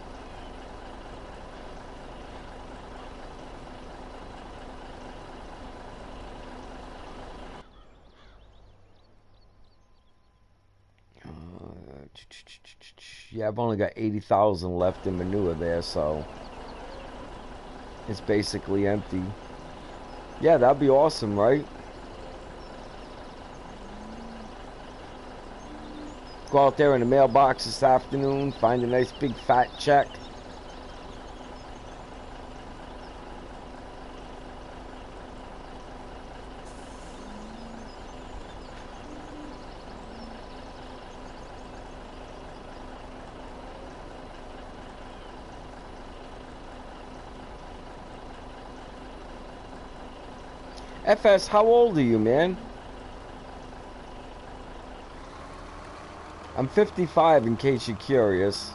A: Yeah, I've only got 80,000 left in manure there, so... It's basically empty. Yeah, that'd be awesome, right? Go out there in the mailbox this afternoon, find a nice big fat check. FS, how old are you, man? I'm 55, in case you're curious.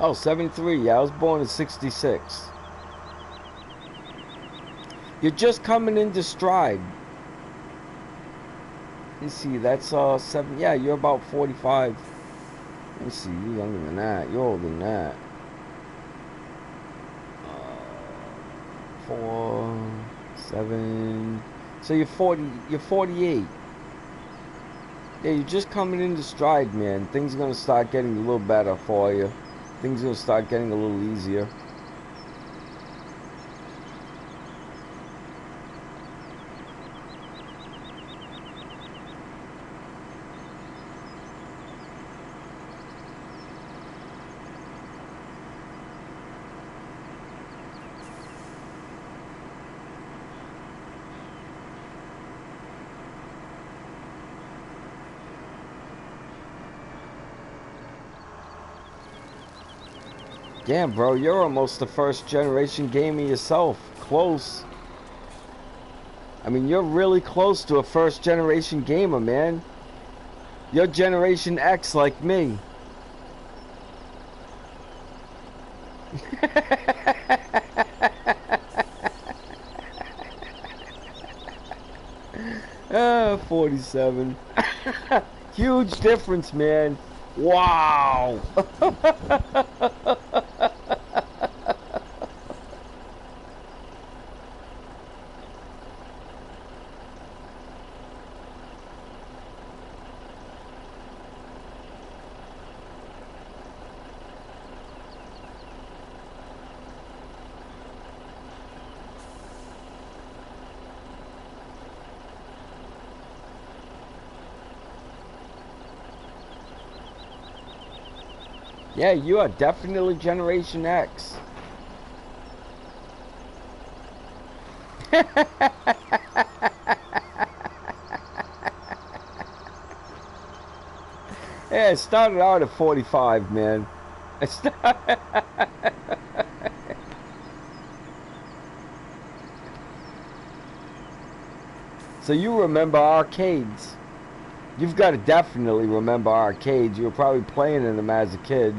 A: Oh, 73. Yeah, I was born in 66. You're just coming into stride. You see, that's 7. Yeah, you're about 45. Let me see, you're younger than that. You're older than that. 4, 7. So you're 40. You're 48. Yeah, you're just coming into stride, man. Things are gonna start getting a little better for you. Things are gonna start getting a little easier. Damn, bro, you're almost the first generation gamer yourself. Close. I mean, you're really close to a first generation gamer, man. You're Generation X like me. 47. Huge difference, man. Wow. Yeah, you are definitely Generation X. Yeah, it started out at 45, man. So you remember arcades. You've got to definitely remember arcades. You were probably playing in them as a kid.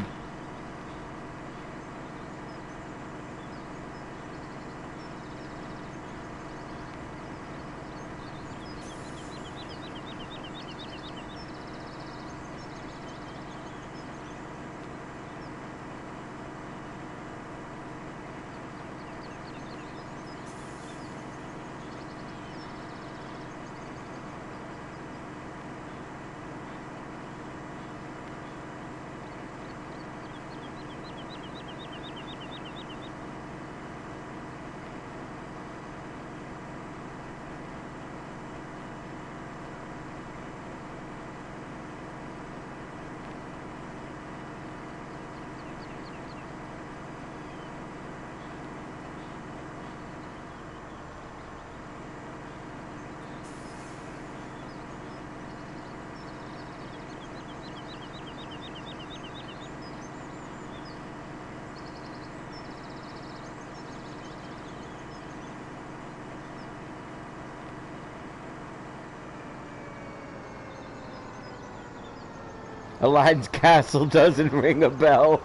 A: Aladdin's castle doesn't ring a bell.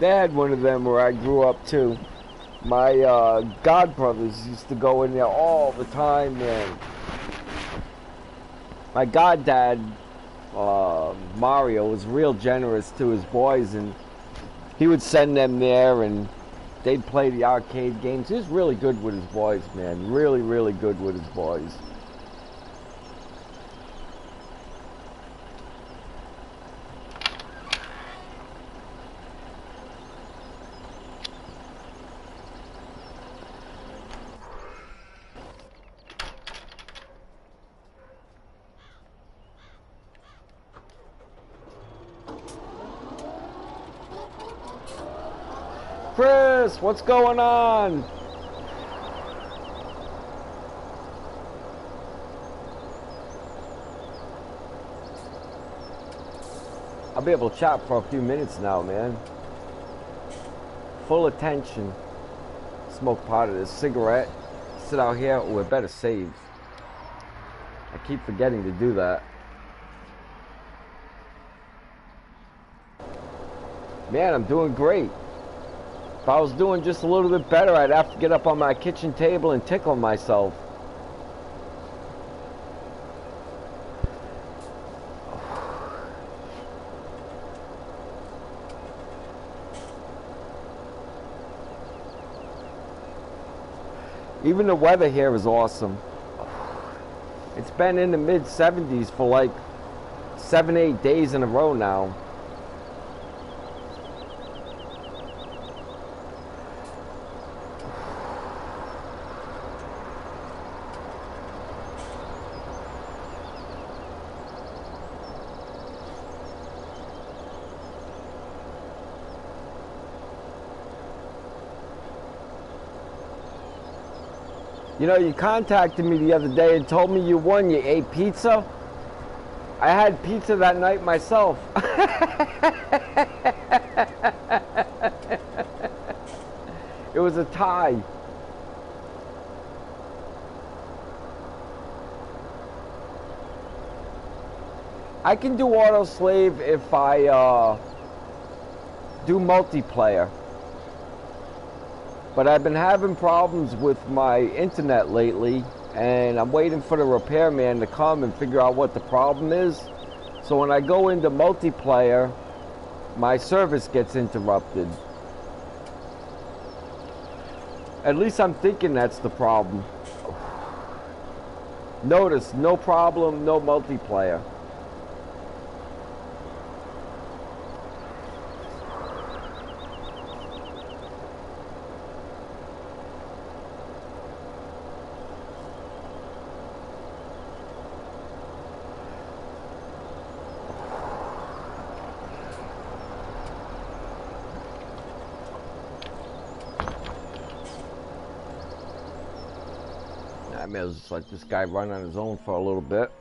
A: They had one of them where I grew up too. My godbrothers used to go in there all the time, man. My goddad, Mario, was real generous to his boys, and he would send them there, and they'd play the arcade games. He was really good with his boys, man. Really, really good with his boys. Chris, what's going on? I'll be able to chat for a few minutes now, man. Full attention. Smoke part of this cigarette. Sit out here. Oh, it better save. I keep forgetting to do that. Man, I'm doing great. If I was doing just a little bit better, I'd have to get up on my kitchen table and tickle myself. Even the weather here is awesome. It's been in the mid-70s for like 7-8 days in a row now. You know, you contacted me the other day and told me you won. You ate pizza. I had pizza that night myself. It was a tie. I can do autoslave if I do multiplayer. But I've been having problems with my internet lately, and I'm waiting for the repairman to come and figure out what the problem is. So when I go into multiplayer, my service gets interrupted. At least I'm thinking that's the problem. Notice, no problem, no multiplayer. I may as well just let this guy run on his own for a little bit.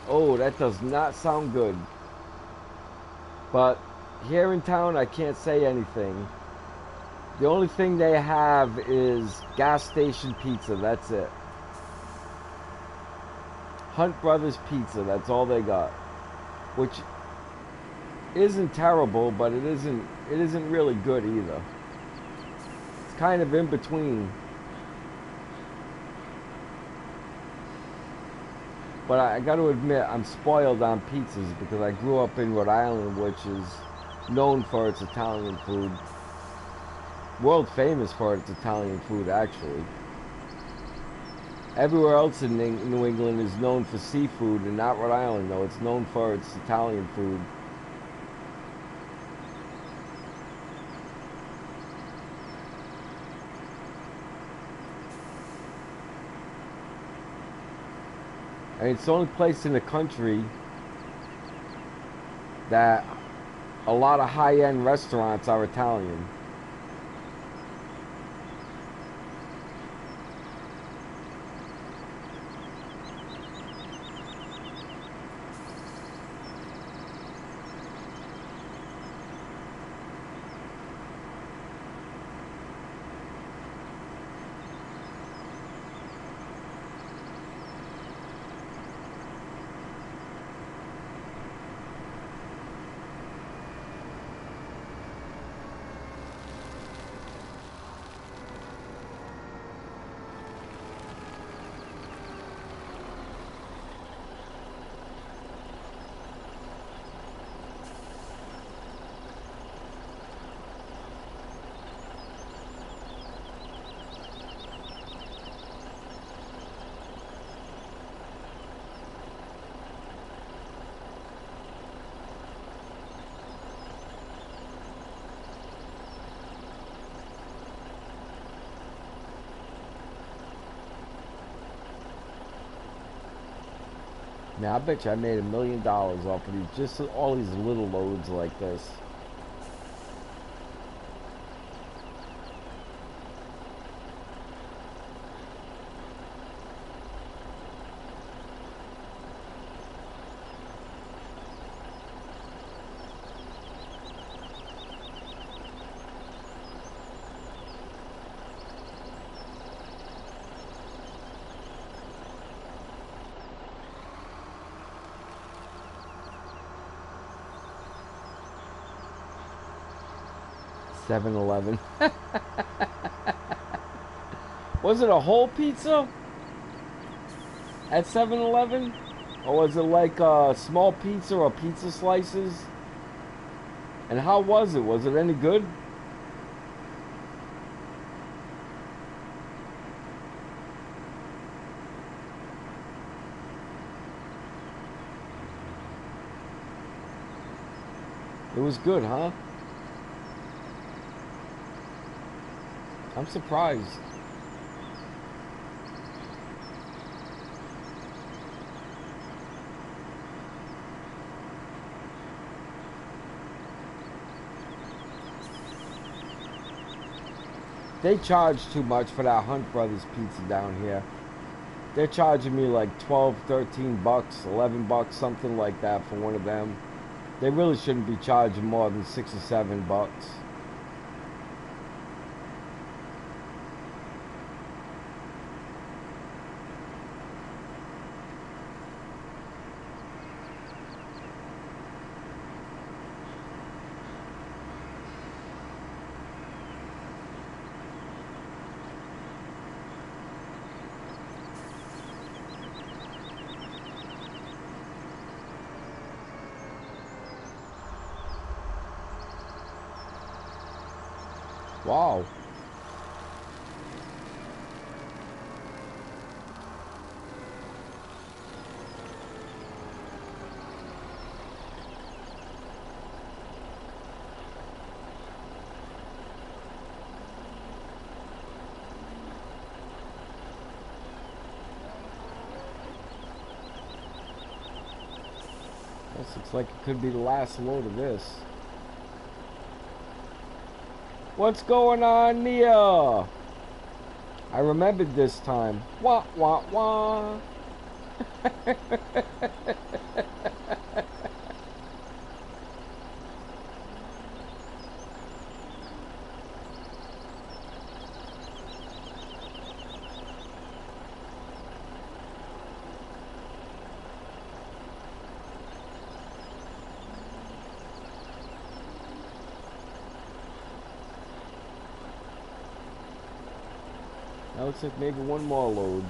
A: Oh, that does not sound good. But here in town, I can't say anything. The only thing they have is gas station pizza. That's it. Hunt Brothers Pizza. That's all they got. Which isn't terrible, but it isn't really good either. It's kind of in between. But I got to admit, I'm spoiled on pizzas because I grew up in Rhode Island, which is known for its Italian food. World famous for its Italian food, actually. Everywhere else in New England is known for seafood, and not Rhode Island, though. It's known for its Italian food. And it's the only place in the country that a lot of high-end restaurants are Italian. Now I bet you I made $1 million off of these, just all these little loads like this. $7-Eleven. Was it a whole pizza at 7-Eleven? Or was it like a small pizza or pizza slices? And how was it? Was it any good? It was good, huh? I'm surprised. They charge too much for that Hunt Brothers pizza down here. They're charging me like 12, 13 bucks, 11 bucks, something like that for one of them. They really shouldn't be charging more than 6 or 7 bucks. Wow. This looks like it could be the last load of this. What's going on, Nia? I remembered this time. Wah, wah, wah. That looks like maybe one more load.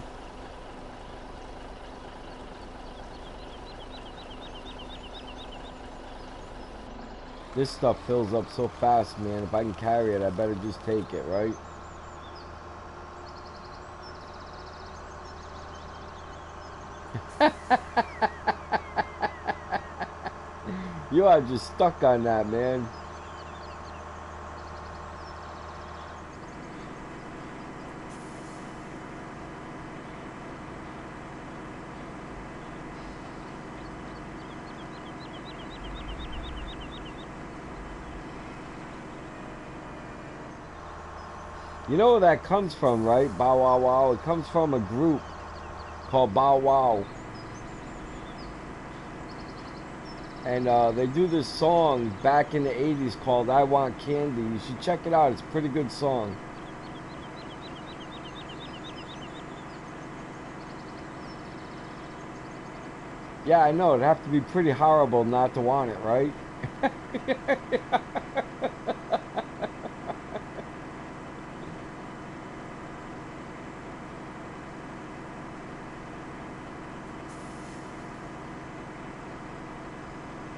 A: This stuff fills up so fast, man. If I can carry it, I better just take it, right? You are just stuck on that, man. You know where that comes from, right? Bow Wow Wow. It comes from a group called Bow Wow. And they do this song back in the 80s called I Want Candy. You should check it out. It's a pretty good song. Yeah, I know. It'd have to be pretty horrible not to want it, right?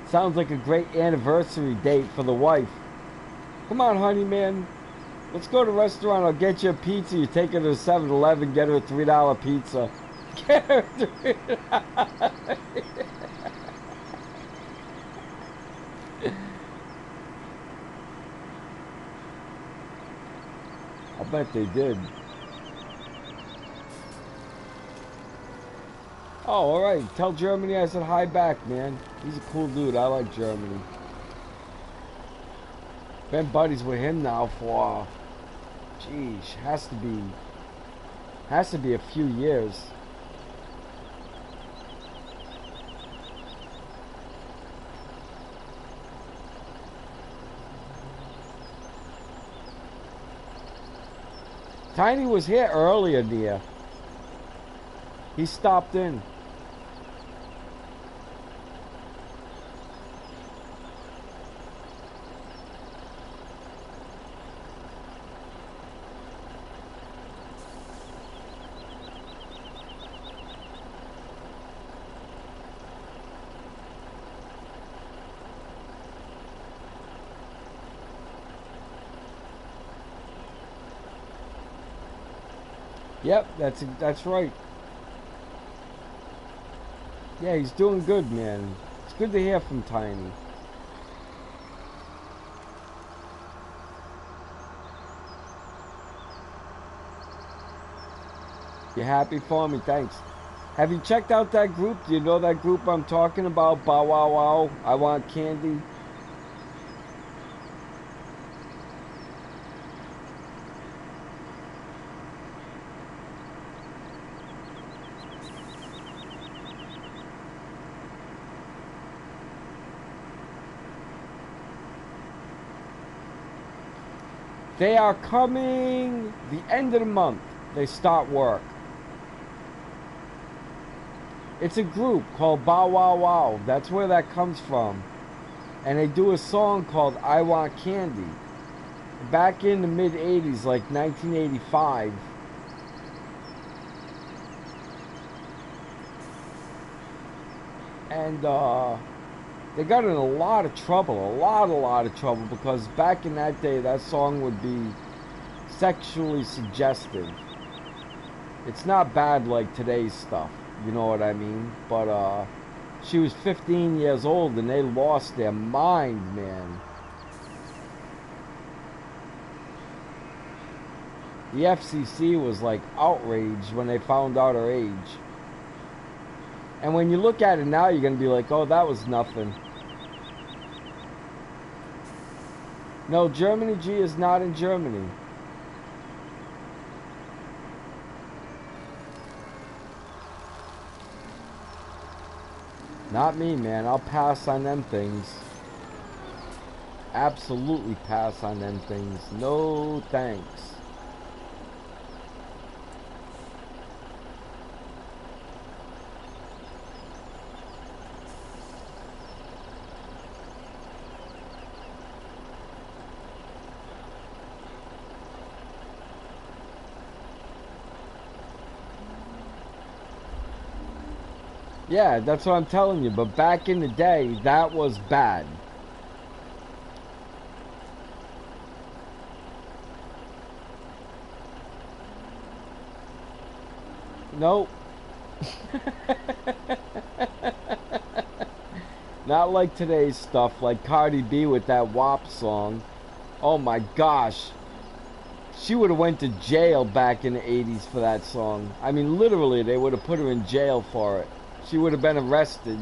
A: Sounds like a great anniversary date for the wife. Come on, honey, man. Let's go to the restaurant. I'll get you a pizza. You take her to 7-Eleven, get her a $3 pizza. Get her a $3. I bet they did. Oh, alright. Tell Germany I said hi back, man. He's a cool dude. I like Germany. Been buddies with him now for, geez, has to be a few years. Tiny was here earlier, Nia. He stopped in. Yep, that's right. Yeah, he's doing good, man. It's good to hear from Tiny. You happy for me? Thanks. Have you checked out that group? Do you know that group I'm talking about? Bow wow wow. I want candy. They are coming the end of the month. They start work. It's a group called Bow Wow Wow. That's where that comes from. And they do a song called I Want Candy. Back in the mid 80s, like 1985. And they got in a lot of trouble, a lot of trouble, because back in that day, that song would be sexually suggestive. It's not bad like today's stuff, you know what I mean? But she was 15 years old and they lost their mind, man. The FCC was like outraged when they found out her age. And when you look at it now, you're going to be like, oh, that was nothing. No, Germany G is not in Germany. Not me, man. I'll pass on them things. Absolutely pass on them things. No thanks. Yeah, that's what I'm telling you. But back in the day, that was bad. Nope. Not like today's stuff, like Cardi B with that WAP song. Oh my gosh. She would have went to jail back in the 80s for that song. I mean, literally, they would have put her in jail for it. She would have been arrested.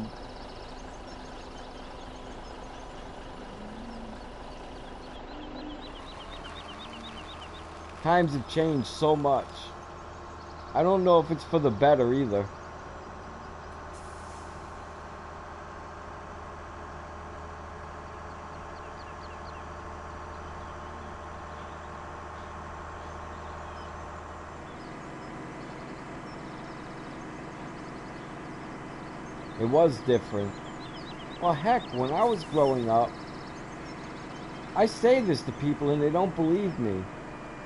A: Times have changed so much. I don't know if it's for the better either. It was different. Well, heck, when I was growing up, I say this to people and they don't believe me.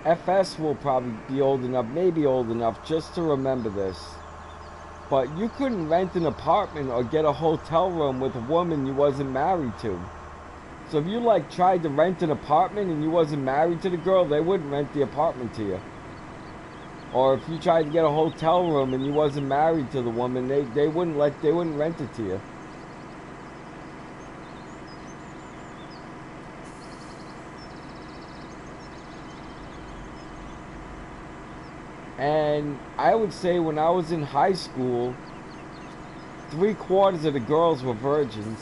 A: FS will probably be old enough, maybe old enough, just to remember this. But you couldn't rent an apartment or get a hotel room with a woman you wasn't married to. So if you like tried to rent an apartment and you wasn't married to the girl, they wouldn't rent the apartment to you. Or if you tried to get a hotel room and you wasn't married to the woman, they wouldn't rent it to you. And I would say when I was in high school, 3/4 of the girls were virgins.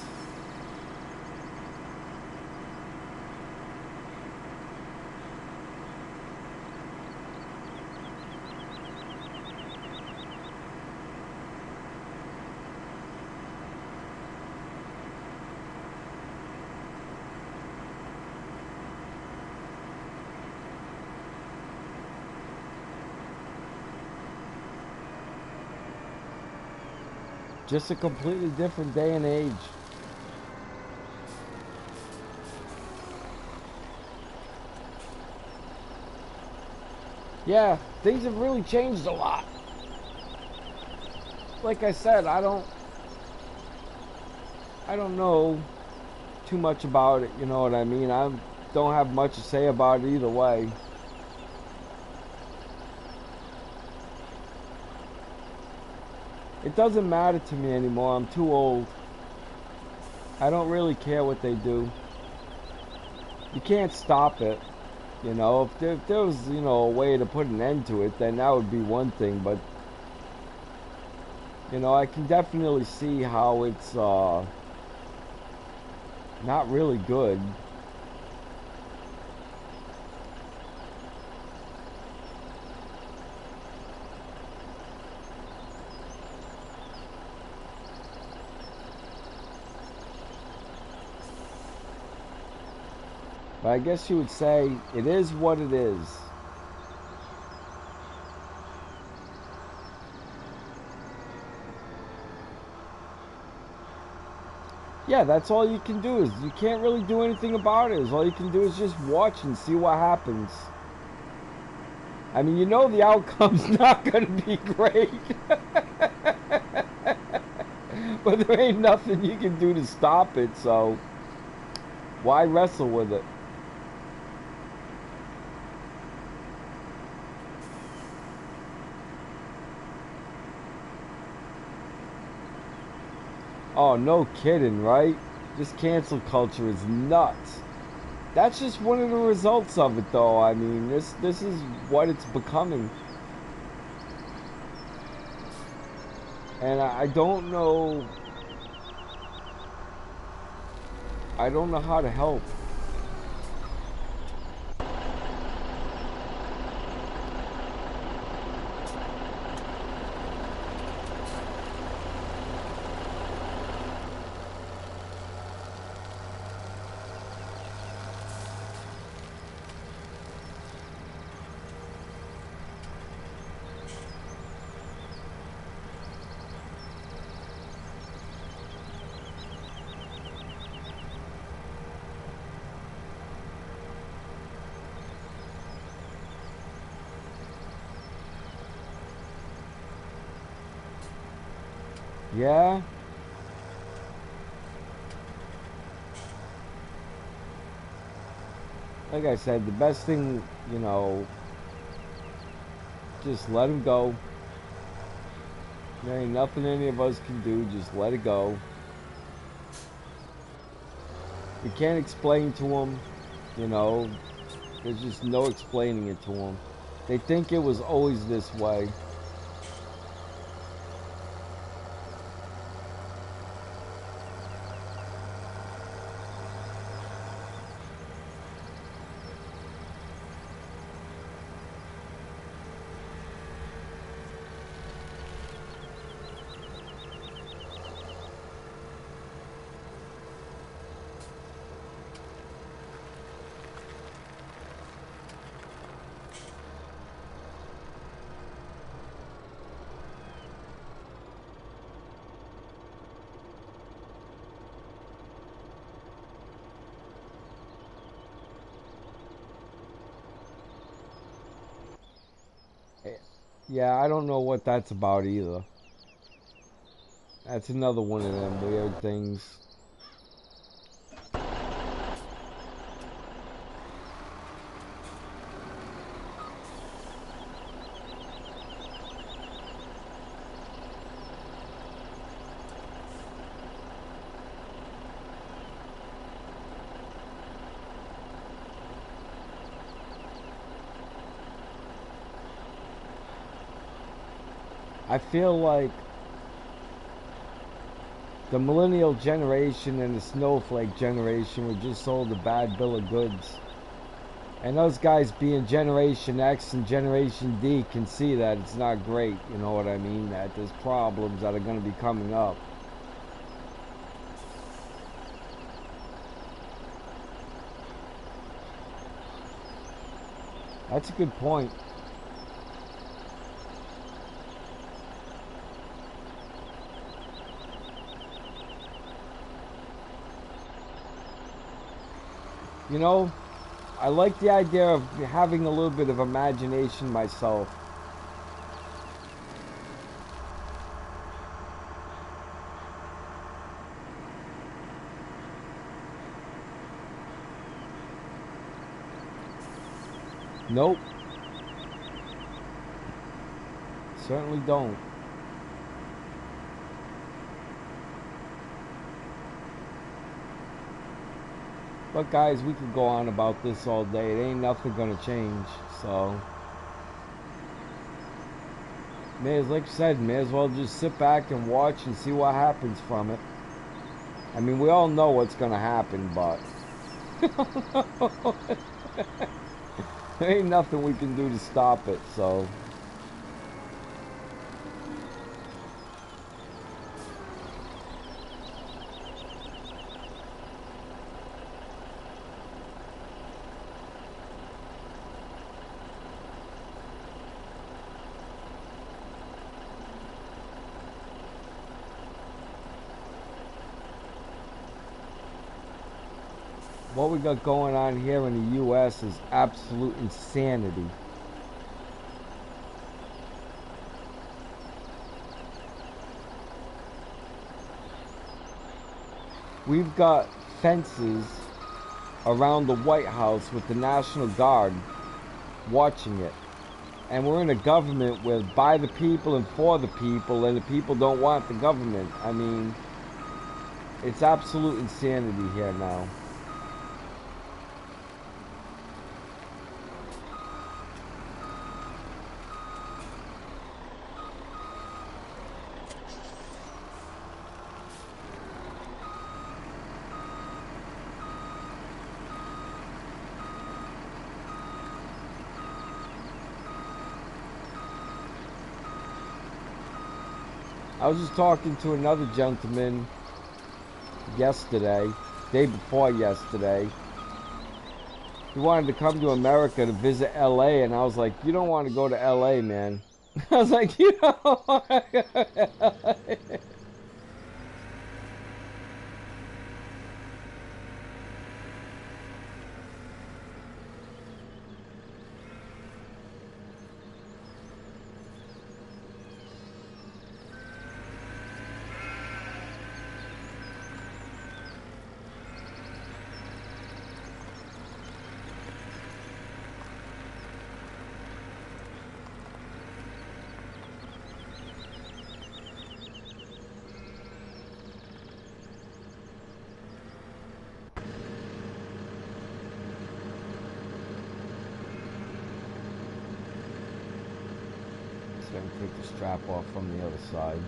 A: Just a completely different day and age. Yeah, things have really changed a lot. Like I said, I don't know too much about it, you know what I mean? I don't have much to say about it either way. It doesn't matter to me anymore. I'm too old. I don't really care what they do. You can't stop it. You know, if there was, you know, a way to put an end to it, then that would be one thing. But, you know, I can definitely see how it's not really good. But I guess you would say it is what it is. Yeah, that's all you can do. Is you can't really do anything about it. All you can do is just watch and see what happens. I mean, you know the outcome's not going to be great. But there ain't nothing you can do to stop it, so why wrestle with it? Oh, no kidding, right? This cancel culture is nuts. That's just one of the results of it, though. I mean, this is what it's becoming. And I don't know... I don't know how to help. Yeah? Like I said, the best thing, you know, just let him go. There ain't nothing any of us can do, just let it go. We can't explain to them, you know, there's just no explaining it to them. They think it was always this way. Yeah, I don't know what that's about either. That's another one of them weird things. I feel like The millennial generation and the snowflake generation were just sold a bad bill of goods. And those guys being Generation X and Generation D can see that it's not great, you know what I mean? That there's problems that are going to be coming up. That's a good point. You know, I like the idea of having a little bit of imagination myself. Nope. Certainly don't. But guys, we could go on about this all day. It ain't nothing gonna change. So, like I said, may as well just sit back and watch and see what happens from it. I mean, we all know what's gonna happen, but there ain't nothing we can do to stop it. So. What we got going on here in the U.S. is absolute insanity. We've got fences around the White House with the National Guard watching it. And we're in a government where by the people and for the people, and the people don't want the government. I mean, it's absolute insanity here now. I was just talking to another gentleman yesterday, day before yesterday. He wanted to come to America to visit LA, and I was like, you don't want to go to LA, man. I was like, you don't want to go to LA. So I can take the strap off from the other side.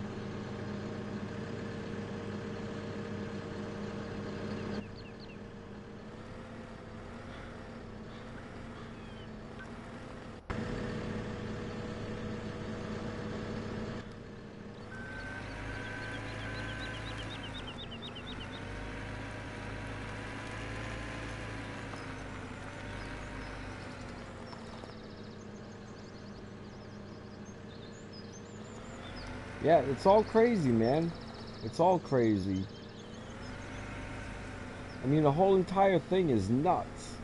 A: Yeah, it's all crazy, man. It's all crazy. I mean, the whole entire thing is nuts.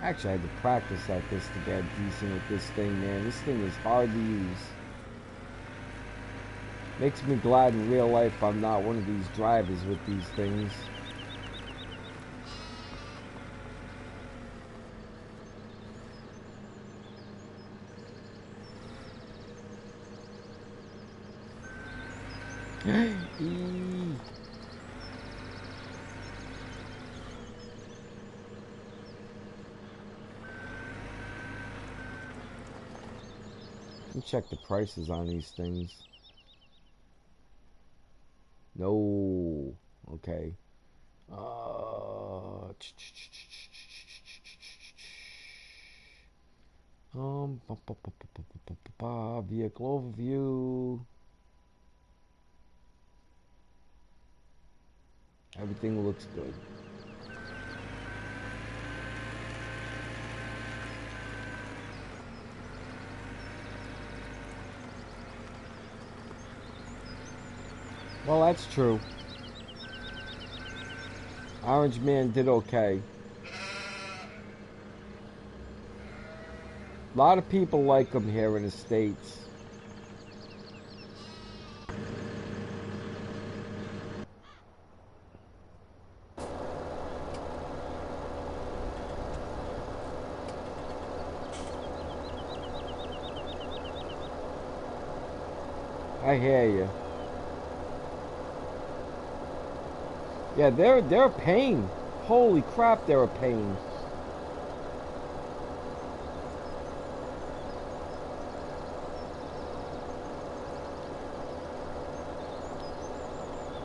A: Actually, I had to practice at this to get decent with this thing, man. This thing is hard to use. Makes me glad in real life I'm not one of these drivers with these things. me check the prices on these things. No. Okay. Vehicle overview. Everything looks good. Well, that's true. Orange Man did okay. A lot of people like him here in the States. I hear you. Yeah, they're a pain. Holy crap, they're a pain.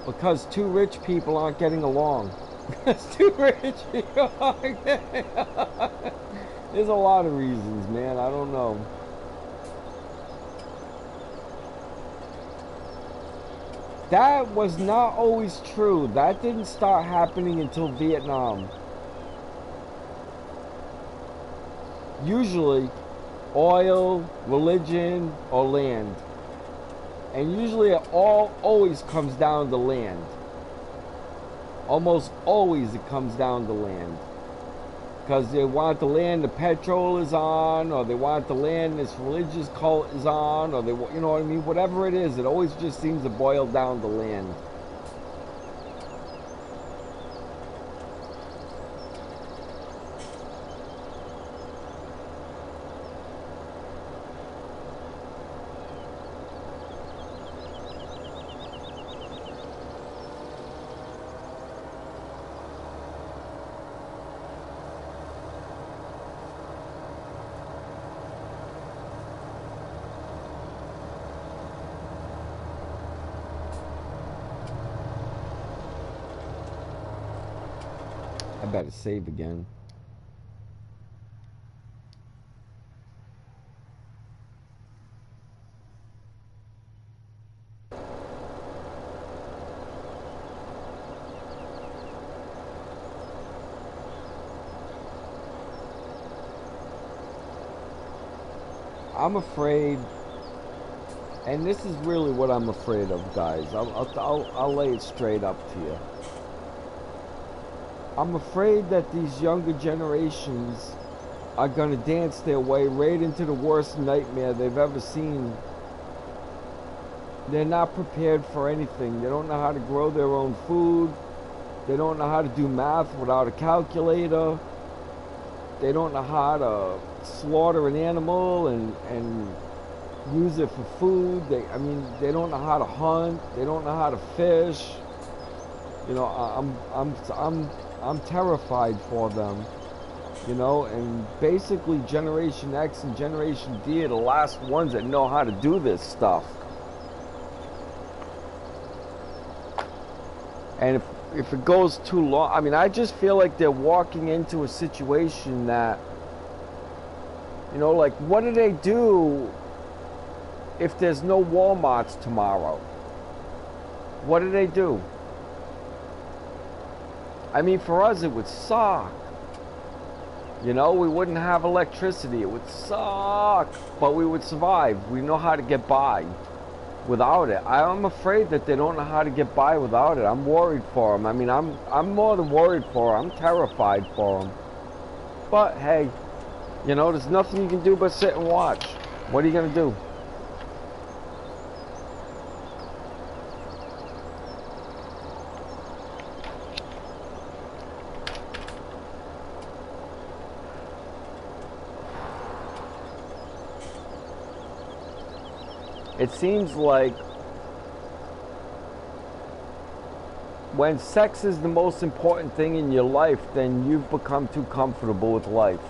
A: Because two rich people aren't getting along. Because two rich people aren't getting along. There's a lot of reasons, man. I don't know. That was not always true. That didn't start happening until Vietnam. Usually, oil, religion, or land. And usually it always comes down to land. Almost always it comes down to land. Because they want the land the petrol is on, or they want the land this religious cult is on, or they, you know what I mean? Whatever it is, it always just seems to boil down to land. I better save again. I'm afraid, and this is really what I'm afraid of, guys. I'll lay it straight up to you. I'm afraid that these younger generations are going to dance their way right into the worst nightmare they've ever seen. They're not prepared for anything. They don't know how to grow their own food. They don't know how to do math without a calculator. They don't know how to slaughter an animal and use it for food. They don't know how to hunt. They don't know how to fish. You know, I'm terrified for them, you know, and basically Generation X and Generation D are the last ones that know how to do this stuff. And if it goes too long, I mean, I just feel like they're walking into a situation that, you know, like, what do they do if there's no Walmarts tomorrow? What do they do? I mean, for us, it would suck. You know, we wouldn't have electricity. It would suck. But we would survive. We know how to get by without it. I'm afraid that they don't know how to get by without it. I'm worried for them. I mean, I'm more than worried for them. I'm terrified for them. But, hey, you know, there's nothing you can do but sit and watch. What are you going to do? It seems like when sex is the most important thing in your life, then you've become too comfortable with life.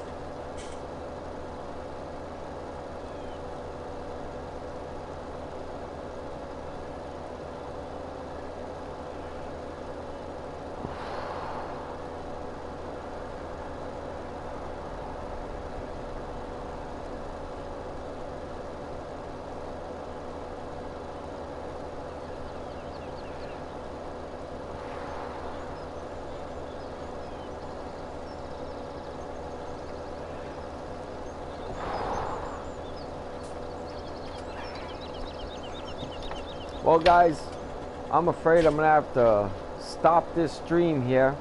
A: Well, guys, I'm afraid I'm gonna have to stop this stream here.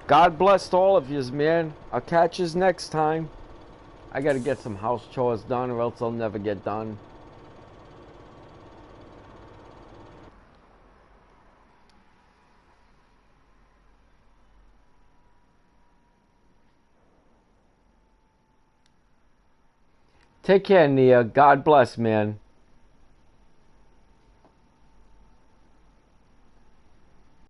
A: God bless all of yous, man. I'll catch yous next time. I gotta get some house chores done or else they'll never get done. Take care, Nia. God bless, man.